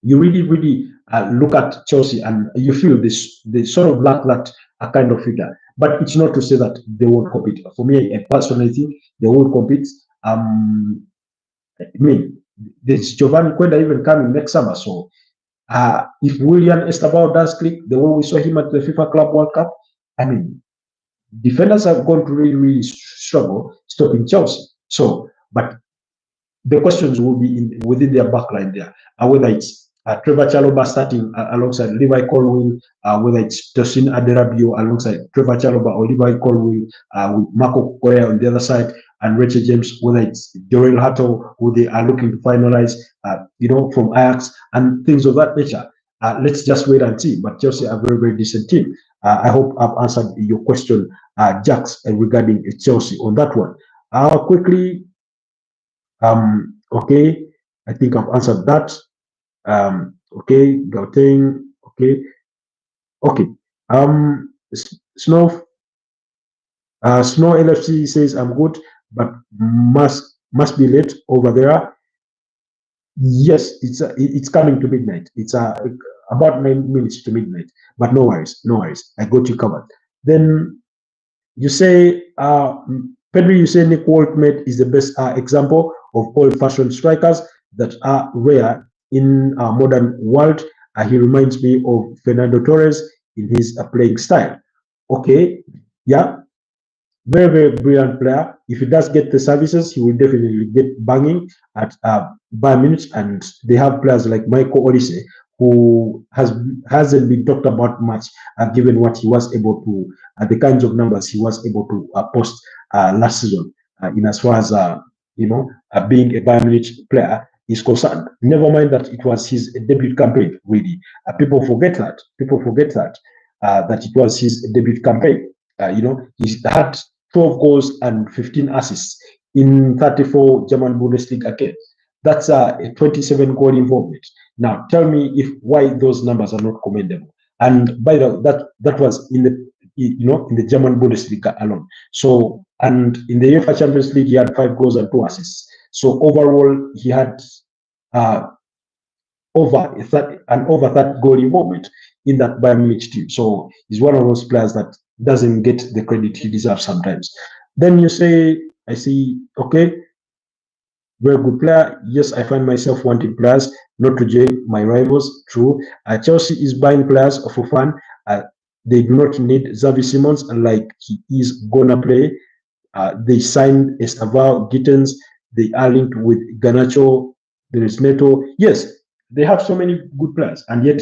you really, really look at Chelsea and you feel they sort of lack that kind of figure. But it's not to say that they won't compete. For me, I personally think they will compete. I mean, there's Giovanni Quenda even coming next summer. So if William Estabao does click the way we saw him at the FIFA Club World Cup, I mean, defenders are going to really, really struggle stopping Chelsea. So, but the questions will be within their backline there, whether it's Trevor Chalobah starting alongside Levi Colwill, whether it's Tosin Aderabio alongside Trevor Chalobah or Levi Colwill, with Marco Correa on the other side, and Richard James, whether it's Jorel Hato, who they are looking to finalize, from Ajax and things of that nature. Let's just wait and see. But Chelsea are a very, very decent team. I hope I've answered your question, Jax, regarding Chelsea on that one. Quickly, okay, I think I've answered that. Okay, Gauteng, okay. Snow LFC says I'm good, but must be late over there. Yes, it's coming to midnight. It's about 9 minutes to midnight, but no worries. I got you covered. Then you say, Pedro, you say Nick Waltmate is the best example of old-fashioned strikers that are rare in our modern world. He reminds me of Fernando Torres in his playing style. Okay, yeah. Very, very brilliant player. If he does get the services, he will definitely get banging at Bayern Munich. And they have players like Michael Olise, who hasn't been talked about much, given what he was able to, the kinds of numbers he was able to post last season, in as far as being a Bayern Munich player is concerned. Never mind that it was his debut campaign. Really, people forget that. People forget that that it was his debut campaign. He had 12 goals and 15 assists in 34 German Bundesliga games. That's a 27 goal involvement. Now, tell me if why those numbers are not commendable. And by the way, that was in the German Bundesliga alone. So, and in the UEFA Champions League, he had 5 goals and 2 assists. So overall, he had over that goal involvement in that Bayern Munich team. So he's one of those players that doesn't get the credit he deserves sometimes. Then you say, I see, okay, very good player. Yes, I find myself wanting players not to join my rivals. True. Chelsea is buying players for fun. They do not need Xavi Simons like he is gonna play. They signed Estevao, Gittens. They are linked with Garnacho. There is Neto. Yes, they have so many good players, and yet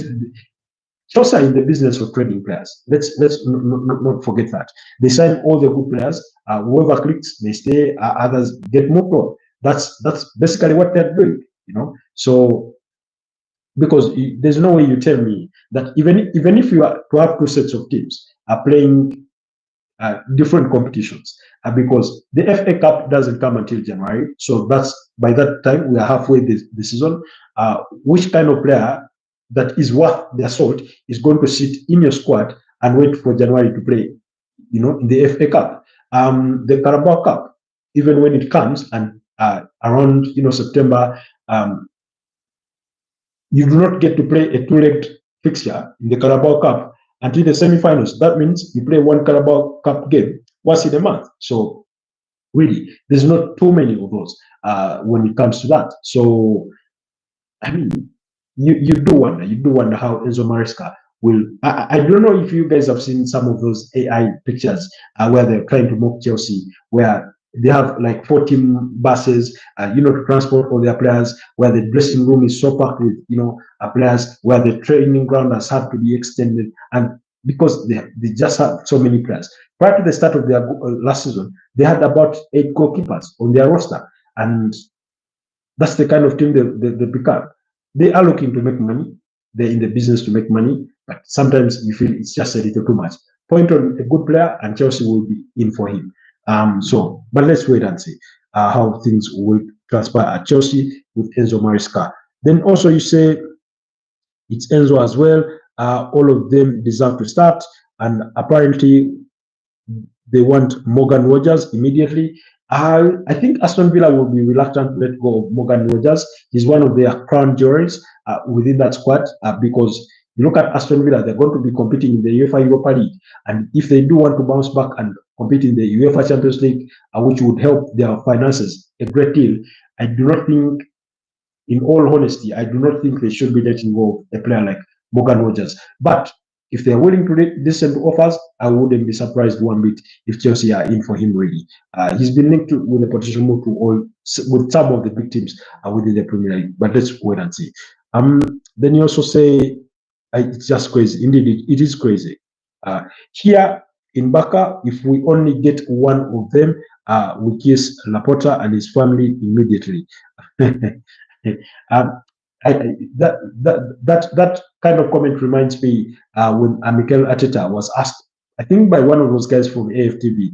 Chelsea are in the business of trading players. Let's not forget that. They sign all the good players. Whoever clicks, they stay. Others get moved on. That's basically what they're doing. So because there's no way you tell me that even if you are to have 2 sets of teams are playing different competitions, because the FA Cup doesn't come until January, so that's by that time we are halfway the season. Which kind of player that is worth their salt is going to sit in your squad and wait for January to play, in the FA Cup, the Carabao Cup, even when it comes and around September, you do not get to play a 2-legged fixture in the Carabao Cup until the semi-finals. That means you play 1 Carabao Cup game once in a month. So really, there's not too many of those when it comes to that. So I mean, you do wonder how Enzo Maresca will. I don't know if you guys have seen some of those AI pictures where they're trying to mock Chelsea, where they have like 14 buses, to transport all their players, where the dressing room is so packed with, players, where the training ground has had to be extended, and because they just have so many players. Prior to the start of their last season, they had about 8 goalkeepers on their roster, and that's the kind of team they become. They are looking to make money. They're in the business to make money, but sometimes you feel it's just a little too much. Point on a good player, and Chelsea will be in for him. But let's wait and see how things will transpire at Chelsea with Enzo Maresca. Then also you say it's Enzo as well. All of them deserve to start, and apparently they want Morgan Rogers immediately. I think Aston Villa will be reluctant to let go of Morgan Rogers. He's one of their crown jewels within that squad because you look at Aston Villa, they're going to be competing in the UEFA Europa League. And if they do want to bounce back and compete in the UEFA Champions League, which would help their finances a great deal, I do not think, in all honesty, I do not think they should be letting go of a player like Morgan Rogers. But if they're willing to listen to offers, I wouldn't be surprised one bit if Chelsea are in for him really. He's been linked with a potential move with some of the big teams within the Premier League. But let's wait and see. Then you also say it's just crazy. Indeed, it is crazy. Here in Baka, if we only get one of them, we kiss Laporta and his family immediately. That kind of comment reminds me when Mikel Arteta was asked, I think by one of those guys from AFTV,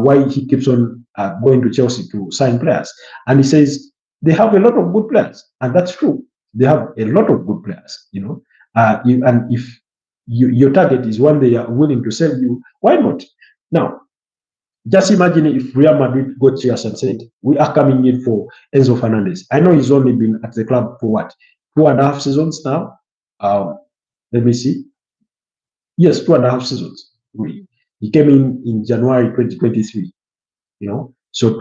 why he keeps on going to Chelsea to sign players, and he says they have a lot of good players, and that's true. They have a lot of good players, and if your target is one they are willing to sell you, why not? Now, just imagine if Real Madrid got to us and said, we are coming in for Enzo Fernandez. I know he's only been at the club for what, 2.5 seasons now? Let me see. Yes, 2.5 seasons. Really. He came in January 2023. So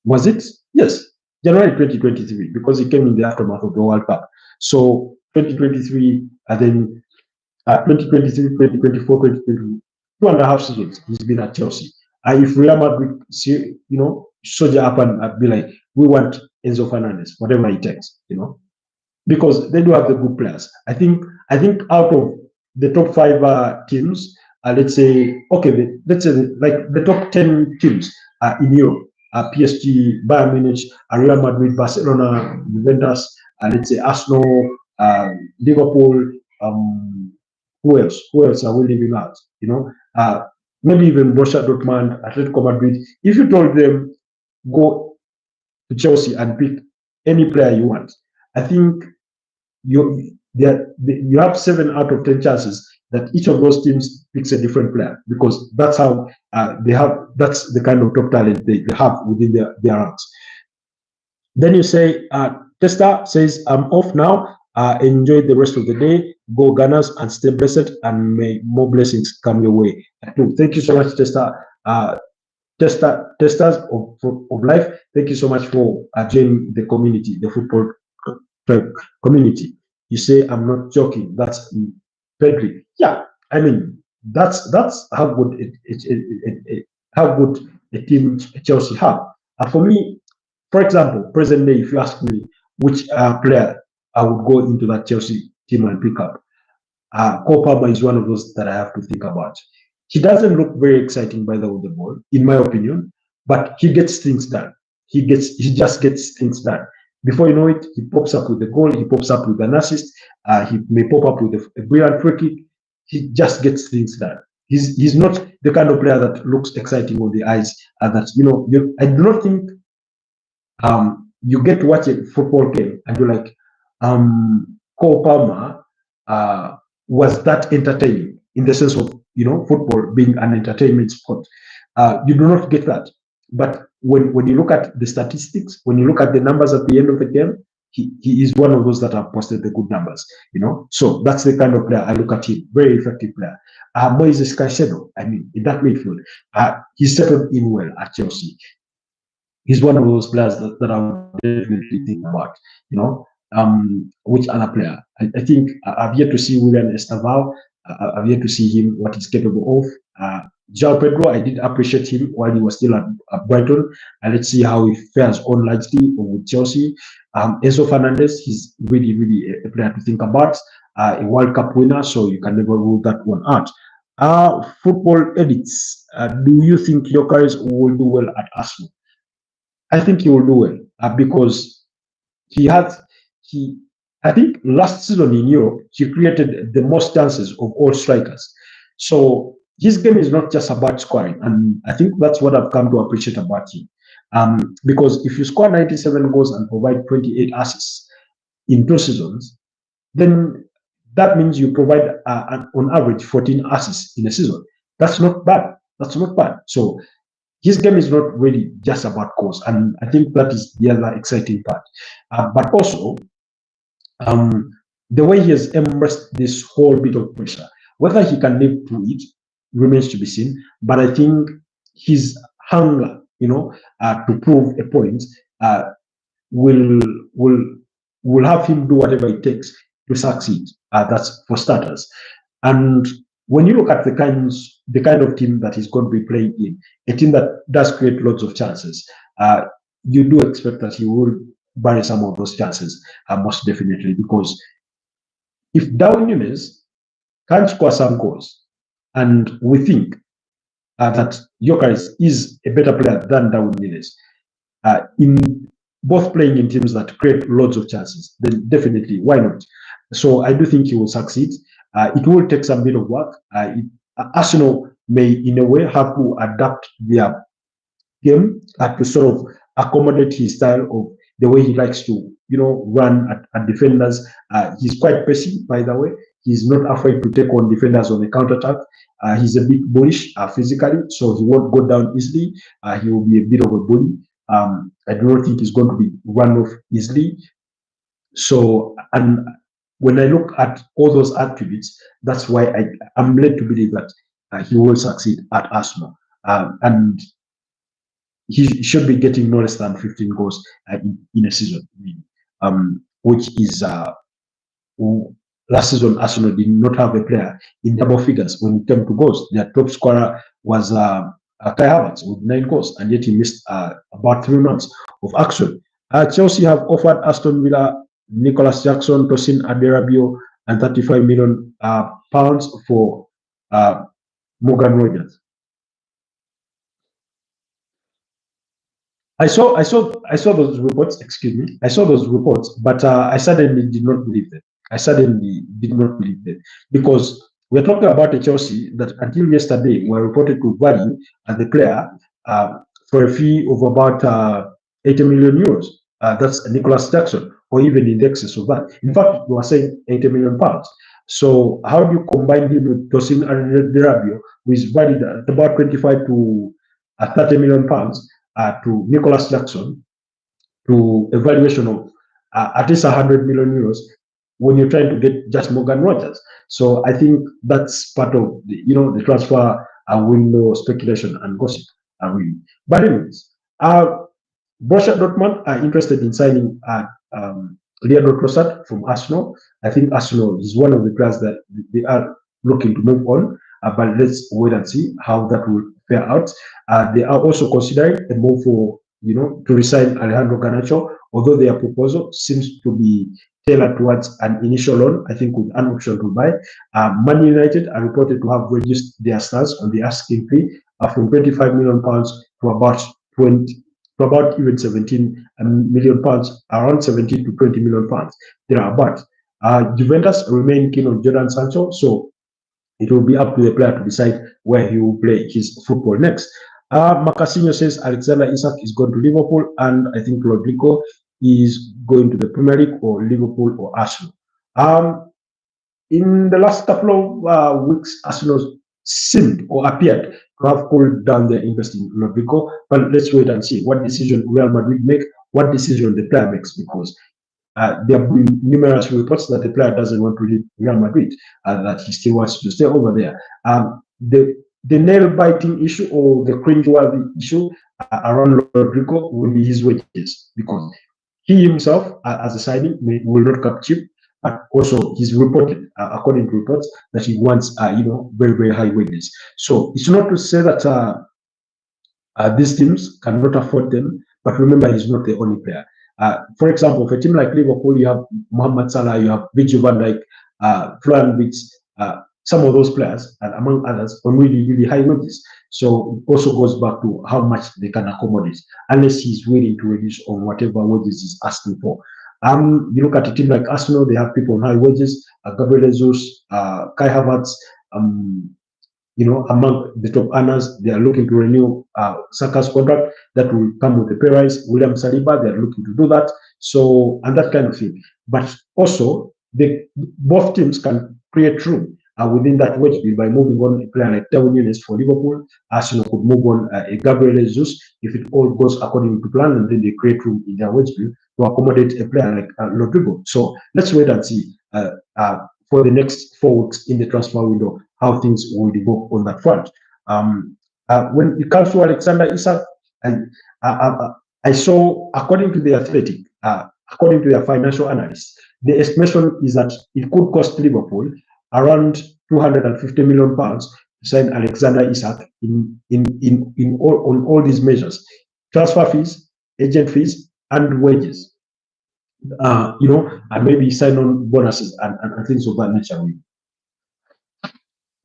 was it? Yes, January 2023, because he came in the aftermath of the World Cup. So 2023, and then 2023, 2024, 2.5 seasons he's been at Chelsea. And if Real Madrid, soldier up and be like, we want Enzo Fernandez, whatever it takes, because they do have the good players. I think out of the top 5 teams, let's say like the top 10 teams in Europe, PSG, Bayern Munich, Real Madrid, Barcelona, Juventus, let's say Arsenal, Liverpool. Who else? Who else are we leaving out? Maybe even Borussia Dortmund, Atletico Madrid. If you told them go to Chelsea and pick any player you want, I think you have 7 out of 10 chances that each of those teams picks a different player, because that's how that's the kind of top talent they have within their ranks. Then you say, Testa says, I'm off now. Enjoy the rest of the day. Go Gunners and stay blessed, and may more blessings come your way. Thank you so much, Testa. Testers of life. Thank you so much for joining the community, the football community. You say, I'm not joking. That's Pedri. Yeah, I mean, that's how good how good a team Chelsea have. For me, for example, present day, if you ask me which player I would go into that Chelsea team and pick up, Cole Palmer is one of those that I have to think about. He doesn't look very exciting by the ball, in my opinion, but he gets things done. He just gets things done. Before you know it, he pops up with a goal. He pops up with an assist. He may pop up with a brilliant free kick. He just gets things done. He's not the kind of player that looks exciting on the eyes. And that I do not think you get to watch a football game and you're like, Cole Palmer was that entertaining in the sense of football being an entertainment sport. You do not get that. But when you look at the statistics, when you look at the numbers at the end of the game, he is one of those that have posted the good numbers. So that's the kind of player I look at him. Very effective player. Moises Caicedo, I mean, in that midfield, he's settled in well at Chelsea. He's one of those players that I would definitely think about. Which other player? I think I've yet to see William Estaval. I've yet to see him, what he's capable of. João Pedro, I did appreciate him while he was still at Brighton. And let's see how he fares on largely with Chelsea. Enzo Fernandez, he's really, really a player to think about. A World Cup winner, so you can never rule that one out. Football edits. Do you think Gyökeres will do well at Arsenal? I think he will do well because I think last season in Europe, he created the most chances of all strikers. So his game is not just about scoring. And I think that's what I've come to appreciate about him. Because if you score 97 goals and provide 28 assists in 2 seasons, then that means you provide on average 14 assists in a season. That's not bad. That's not bad. So his game is not really just about goals. And I think that is the other exciting part. But also, the way he has embraced this whole bit of pressure, whether he can live through it remains to be seen. But I think his hunger, to prove a point, will have him do whatever it takes to succeed. That's for starters. And when you look at the kind of team that he's going to be playing in, a team that does create lots of chances, you do expect that he will bury some of those chances, most definitely, because if Darwin Núñez can't score some goals, and we think that Gyökeres is a better player than Darwin Núñez, in both playing in teams that create lots of chances, then definitely, why not? So I do think he will succeed. It will take some bit of work. Arsenal may, in a way, have to adapt their game to sort of accommodate his style of the way he likes to, run at defenders. He's quite pacey, by the way. He's not afraid to take on defenders on the counter-attack. He's a bit bullish physically, so he won't go down easily. He will be a bit of a bully. I do not think he's going to be run off easily. So, and when I look at all those attributes, that's why I'm led to believe that he will succeed at Arsenal. And he should be getting no less than 15 goals in a season, which is last season Arsenal did not have a player in double figures when it came to goals. Their top scorer was Kai Havertz with 9 goals, and yet he missed about 3 months of action. Chelsea have offered Aston Villa Nicholas Jackson, Tosin Aderabio, and 35 million pounds for Morgan Rogers. I saw those reports. Excuse me. I saw those reports, but I suddenly did not believe them. I suddenly did not believe them because we're talking about a Chelsea that until yesterday were reported to value as the player for a fee of about 80 million euros. That's Nicholas Jackson, or even in the excess of that. In fact, you were saying 80 million pounds. So how do you combine him with Tosin Aderabio, who is valued at about 25 to 30 million pounds? To Nicholas Jackson, to a valuation of at least 100 million euros when you're trying to get just Morgan Rogers. So I think that's part of the, the transfer window speculation and gossip. Really. But anyways, Borussia Dortmund are interested in signing Leandro Trossard from Arsenal. I think Arsenal is one of the players that they are looking to move on. But let's wait and see how that will fare out. They are also considering a move for, to resign Alejandro Garnacho, although their proposal seems to be tailored towards an initial loan, I think with an option to buy. Man United are reported to have reduced their stance on the asking fee from 25 million pounds to about even 17 million pounds, around 17 to 20 million pounds. But Juventus remain keen on Jodan Sancho, so it will be up to the player to decide where he will play his football next. Macasino says Alexander Isak is going to Liverpool, and I think Rodrigo is going to the Premier League or Liverpool or Arsenal. In the last couple of weeks, Arsenal seemed or appeared to have cooled down their interest in Rodrigo, but let's wait and see what decision Real Madrid make, what decision the player makes, because there have been numerous reports that the player doesn't want to leave Real Madrid, that he still wants to stay over there. The nail-biting issue or the cringe-worthy issue around Rodrigo will be his wages, because he himself, as a signing, will not come cheap. But also, he's reported, according to reports, that he wants, very, very high wages. So it's not to say that these teams cannot afford them, but remember, he's not the only player. For example, for a team like Liverpool, you have Mohamed Salah, you have Virgil van Dijk, Florian Wirtz, some of those players, and among others, on really, really high wages. So it also goes back to how much they can accommodate, unless he's willing to reduce on whatever wages he's asking for. You look at a team like Arsenal, they have people on high wages, Gabriel Jesus, Kai Havertz, among the top earners. They are looking to renew Saka's contract. That will come with a pay rise. William Saliba, they are looking to do that. So, and that kind of thing. But also, both teams can create room within that wage bill by moving on a player like Darwin Núñez for Liverpool. Arsenal could move on a Gabriel Jesus if it all goes according to plan, and then they create room in their wage bill to accommodate a player like Rodrigo. So let's wait and see for the next 4 weeks in the transfer window how things will develop on that front. When it comes to Alexander Isak, I saw, according to the Athletic, according to their financial analysts, the estimation is that it could cost Liverpool around 250 million pounds to sign Alexander Isak on all these measures: transfer fees, agent fees, and wages. And maybe sign on bonuses and things of that nature.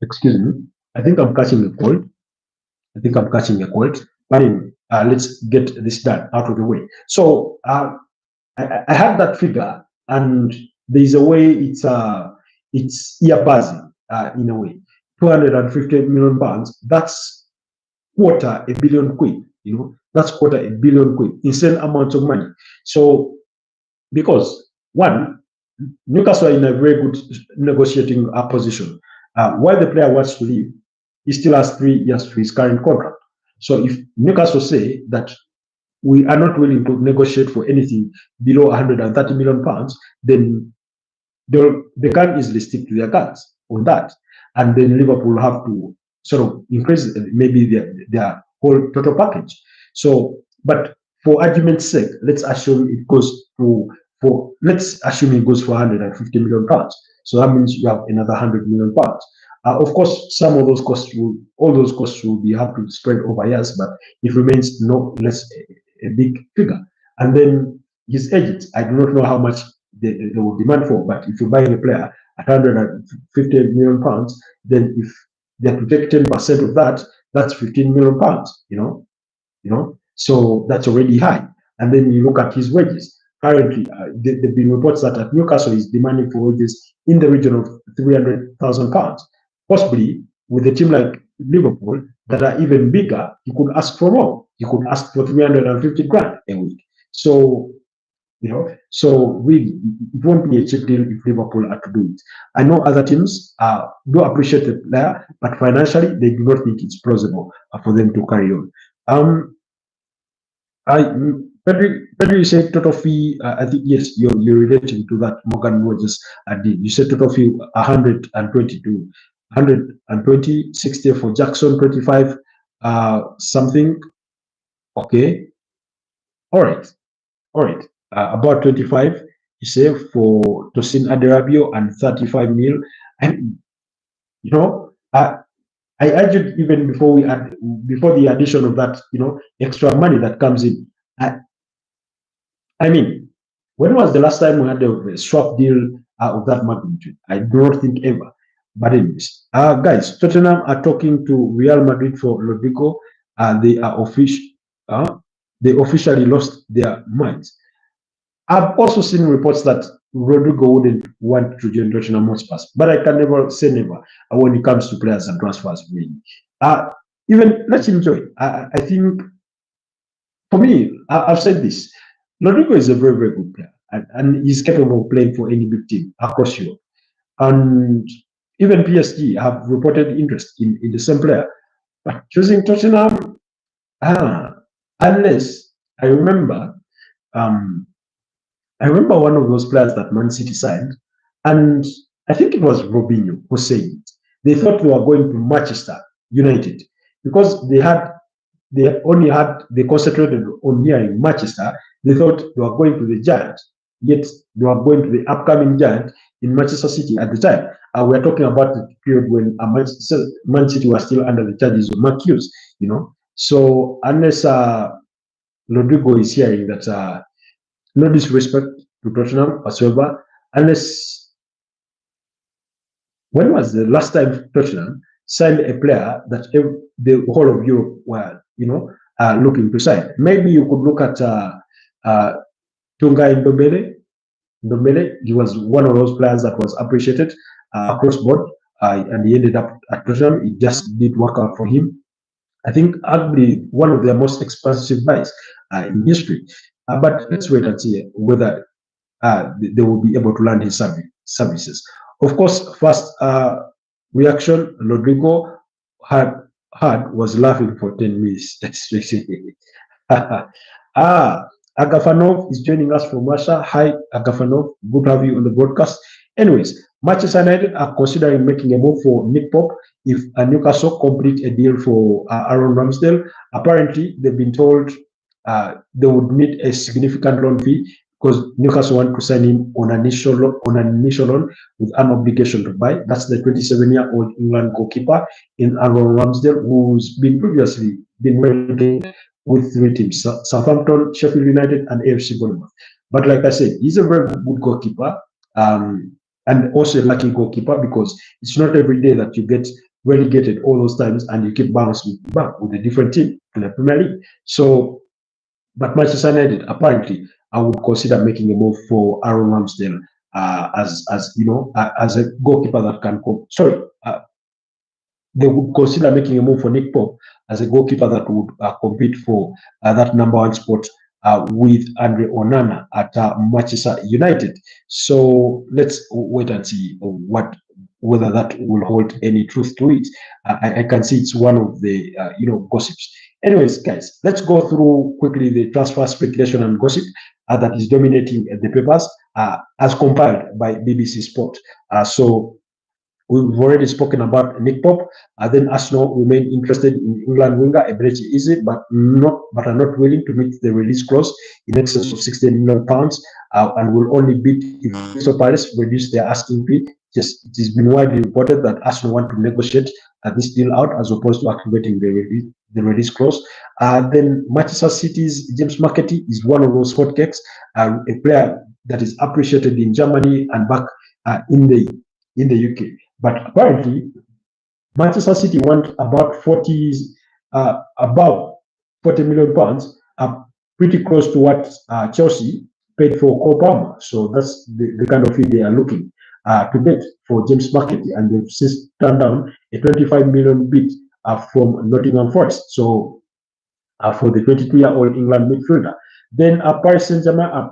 Excuse me. I think I'm catching a cold. But anyway, let's get this done out of the way. So I had that figure, and there's a way it's ear buzzing in a way. 250 million pounds. That's quarter a billion quid. That's quarter a billion quid. Insane amount of money. So because one, Newcastle are in a very good negotiating position. While the player wants to leave, he still has 3 years to his current contract. So if Newcastle say that we are not willing to negotiate for anything below 130 million pounds, then they can easily stick to their guns on that. And then Liverpool have to sort of increase maybe their whole total package. So, but for argument's sake, let's assume it goes to for, let's assume he goes for 150 million pounds. So that means you have another 100 million pounds. Of course, some of those costs all those costs will be have to spread over years, but it remains no less a big figure. And then his agents, I do not know how much they will demand for, but if you're buying a player at 150 million pounds, then if they have to take 10% of that, that's 15 million pounds, so that's already high. And then you look at his wages. Currently, there have been reports that at Newcastle is demanding for wages in the region of 300,000 pounds. Possibly with a team like Liverpool that are even bigger, you could ask for more. You could ask for 350 grand a week. So, so really, it won't be a cheap deal if Liverpool are to do it. I know other teams do appreciate the player, but financially, they do not think it's plausible for them to carry on. Pedro, you said total fee. I think yes, you're relating to that Morgan Rogers did. You said total fee 122, 120, 60 for Jackson, 25, something. Okay, all right. About 25. You say for Tosin Aderabio and 35 mil, and I argued even before before the addition of that, extra money that comes in. I mean, when was the last time we had a swap deal of that magnitude? I do not think ever. But anyways, guys, Tottenham are talking to Real Madrid for Rodrigo. They are they officially lost their minds. I've also seen reports that Rodrigo wouldn't want to join Tottenham Hotspur, but I can never say never when it comes to players and transfers. Really, even let's enjoy. I think for me, I've said this. Rodrigo is a very, very good player, and he's capable of playing for any big team across Europe. And even PSG have reported interest in the same player. But choosing Tottenham, unless I remember, one of those players that Man City signed, and I think it was Robinho who said it. They thought they were going to Manchester United because they concentrated on hearing Manchester. They thought they were going to the giant, yet they were going to the upcoming giant in Manchester City at the time. We're talking about the period when Man City was still under the charges of Magpies, So unless Rodrigo is hearing that, no disrespect to Tottenham whatsoever, unless when was the last time Tottenham signed a player that the whole of Europe were, looking to sign? Maybe you could look at Tunga Ndombele. He was one of those players that was appreciated across board, and he ended up at Tottenham. It just did work out for him. I think arguably one of their most expensive buys in history. But let's wait and see whether they will be able to land his services. Of course, first reaction Rodrigo had was laughing for 10 minutes. Agafanov is joining us from Russia. Hi, Agafanov. Good to have you on the broadcast. Anyways, Manchester United are considering making a move for Nick Pope if Newcastle complete a deal for Aaron Ramsdale. Apparently, they've been told they would need a significant loan fee because Newcastle want to sign him on an initial loan with an obligation to buy. That's the 27-year-old England goalkeeper in Aaron Ramsdale, who's been previously relegated with 3 teams: Southampton, Sheffield United, and AFC Bournemouth. But like I said, he's a very good goalkeeper, and also a lucky goalkeeper because it's not every day that you get relegated all those times and you keep bouncing back with a different team in the Premier League. So, but Manchester United apparently I would consider making a move for Aaron Ramsdale as a goalkeeper that can they would consider making a move for Nick Pope as a goalkeeper that would compete for that number 1 spot with Andre Onana at Manchester United. So let's wait and see whether that will hold any truth to it. I can see it's one of the gossips. Anyways, guys, let's go through quickly the transfer speculation and gossip that is dominating the papers as compiled by BBC Sport. So We've already spoken about Nick Pope. Then Arsenal remain interested in England winger Eberechi Eze, but are not willing to meet the release clause in excess of £16 million, and will only bid if Crystal Palace reduce their asking fee. Yes, it has been widely reported that Arsenal want to negotiate this deal out as opposed to activating the release clause. Then Manchester City's James McAtee is one of those hotcakes, a player that is appreciated in Germany and back in the UK. But apparently, Manchester City want about above £40 million, pretty close to what Chelsea paid for Cole Palmer. So that's the kind of fee they are looking to get for James McAtee, and they've since turned down a £25 million bid from Nottingham Forest. So for the 22-year-old England midfielder, then Paris Saint-Germain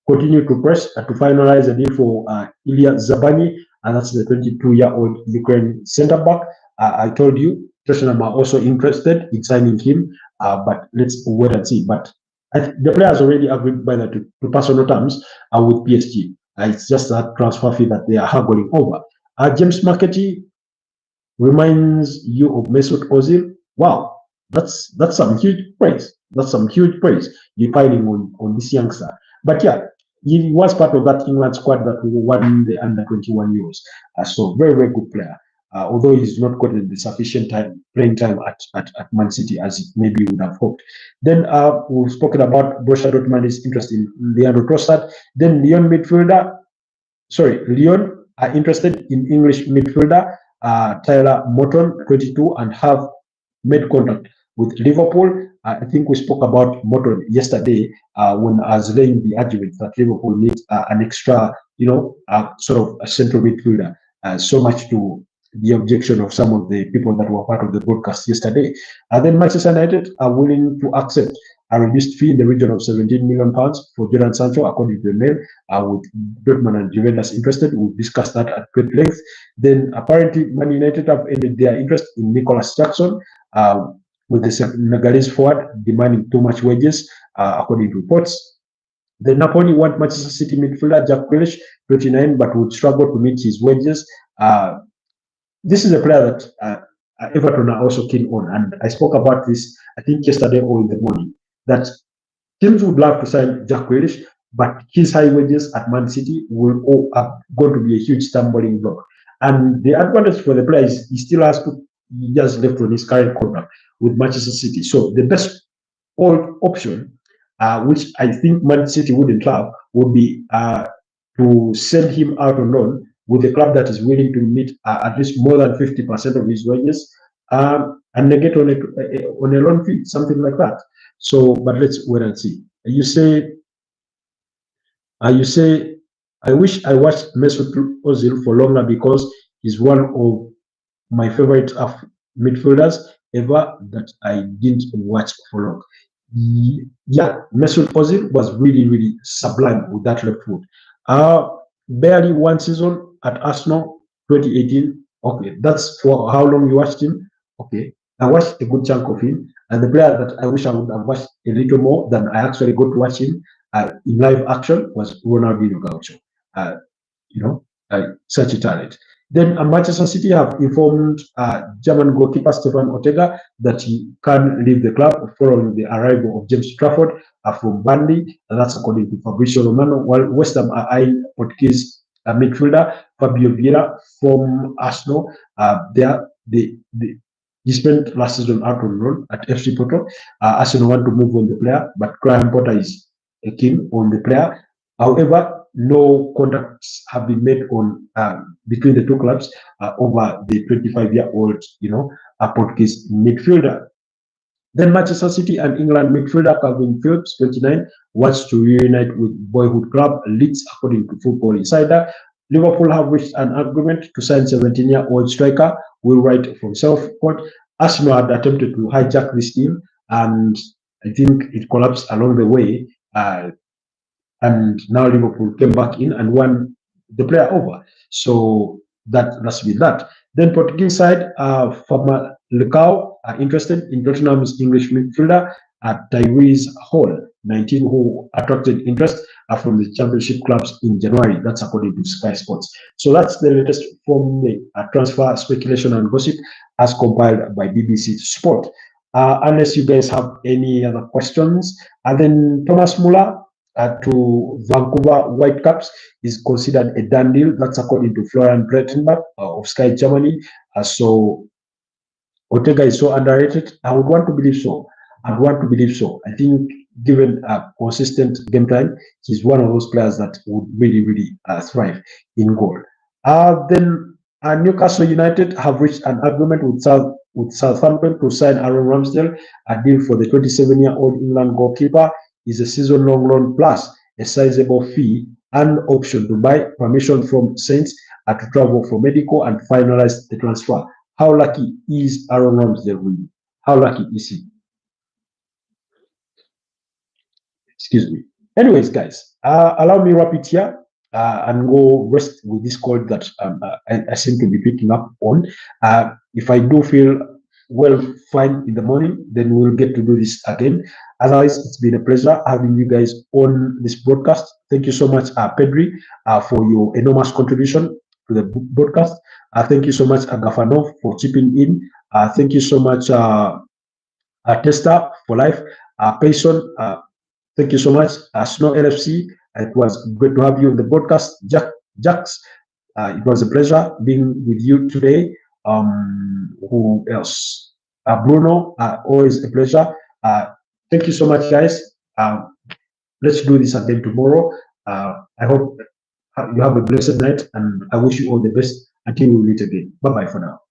continue to press to finalize a deal for Ilya Zabani, and that's the 22-year-old Ukraine centre-back. I told you, Tottenham are also interested in signing him, but let's wait and see. But the player has already agreed by to personal terms with PSG. It's just that transfer fee that they are haggling over. James McAtee reminds you of Mesut Ozil. Wow, that's some huge praise. That's some huge praise you're piling on this youngster. But yeah, he was part of that England squad that won the under-21 Euros. So very, very good player. Although he's not gotten the sufficient playing time at Man City as maybe would have hoped. Then we've spoken about Borussia Dortmund's interest in Leandro Trossard. Then Lyon are interested in English midfielder Tyler Morton, 22, and have made contact with Liverpool. I think we spoke about Morton yesterday when I was laying the argument that Liverpool needs an extra, sort of a central midfielder. So much to the objection of some of the people that were part of the broadcast yesterday. Then Manchester United are willing to accept a reduced fee in the region of £17 million for Jodan Sancho, according to the mail, with Dortmund and Juventus interested. We'll discuss that at great length. Then apparently Man United have ended their interest in Nicholas Jackson, with the Senegalese forward demanding too much wages, according to reports. The Napoli want Manchester City midfielder Jack Grealish, 29, but would struggle to meet his wages. This is a player that Everton are also keen on, and I spoke about this, I think, yesterday or in the morning, that teams would love to sign Jack Grealish, but his high wages at Man City are going to be a huge stumbling block. And the advantage for the player is he still has 2 years left on his current contract with Manchester City. So the best option, which I think Man City wouldn't have, would be to send him out on loan with a club that is willing to meet at least more than 50% of his wages, and negate on a loan fee, something like that. So, but let's wait and see. You say, I wish I watched Mesut Ozil for longer because he's one of my favorite midfielders ever that I didn't watch for long. Yeah, Mesut Ozil was really, really sublime with that left foot. Barely one season at Arsenal, 2018. Okay, that's for how long you watched him. Okay, I watched a good chunk of him, and the player that I wish I would have watched a little more than I actually got to watch him in live action was Ronaldinho Gaucho. Such a talent. Then Manchester City have informed German goalkeeper Stefan Ortega that he can leave the club following the arrival of James Trafford from Burnley, and that's according to Fabrizio Romano, while West Ham are eyeing Portuguese midfielder Fabio Vieira from Arsenal. He spent last season out on loan at FC Porto. Arsenal want to move on the player, but Graham Potter is keen on the player. However, no contacts have been made on between the two clubs over the 25-year-old, Portuguese midfielder. Then Manchester City and England midfielder Calvin Phillips, 29, wants to reunite with boyhood club Leeds, according to Football Insider. Liverpool have reached an agreement to sign 17-year-old striker Will Wright from Southport. Arsenal had attempted to hijack this deal, and I think it collapsed along the way. And now Liverpool came back in and won the player over. So that's with that. Then Portuguese side, Fama Lecao are interested in Tottenham's English midfielder at Tyrese Hall, 19, who attracted interest from the championship clubs in January. That's according to Sky Sports. So that's the latest from the transfer speculation and gossip as compiled by BBC Sport. Unless you guys have any other questions. And then Thomas Muller to Vancouver Whitecaps is considered a done deal. That's according to Florian Breitenbach of Sky Germany. So Ortega is so underrated. I would want to believe so. I think given a consistent game time, he's one of those players that would really thrive in goal. Then Newcastle United have reached an agreement with Southampton to sign Aaron Ramsdale. A deal for the 27-year-old England goalkeeper is a season-long loan plus a sizable fee and option to buy permission from Saints to travel for medical and finalize the transfer. How lucky is Aaron Ramsdale really? How lucky is he? Excuse me. Anyways, guys, allow me wrap it here and go rest with this call that I seem to be picking up on. If I do feel fine in the morning, then we'll get to do this again. Otherwise, it's been a pleasure having you guys on this broadcast. Thank you so much, Pedri, for your enormous contribution to the broadcast. Thank you so much, Gafanov, for chipping in. Thank you so much, Testa for life. Payson, thank you so much. Snow LFC, it was great to have you on the broadcast. Jax, it was a pleasure being with you today. Who else? Bruno, always a pleasure. Thank you so much, guys. Let's do this again tomorrow. I hope you have a blessed night, and I wish you all the best until we meet again. Bye-bye for now.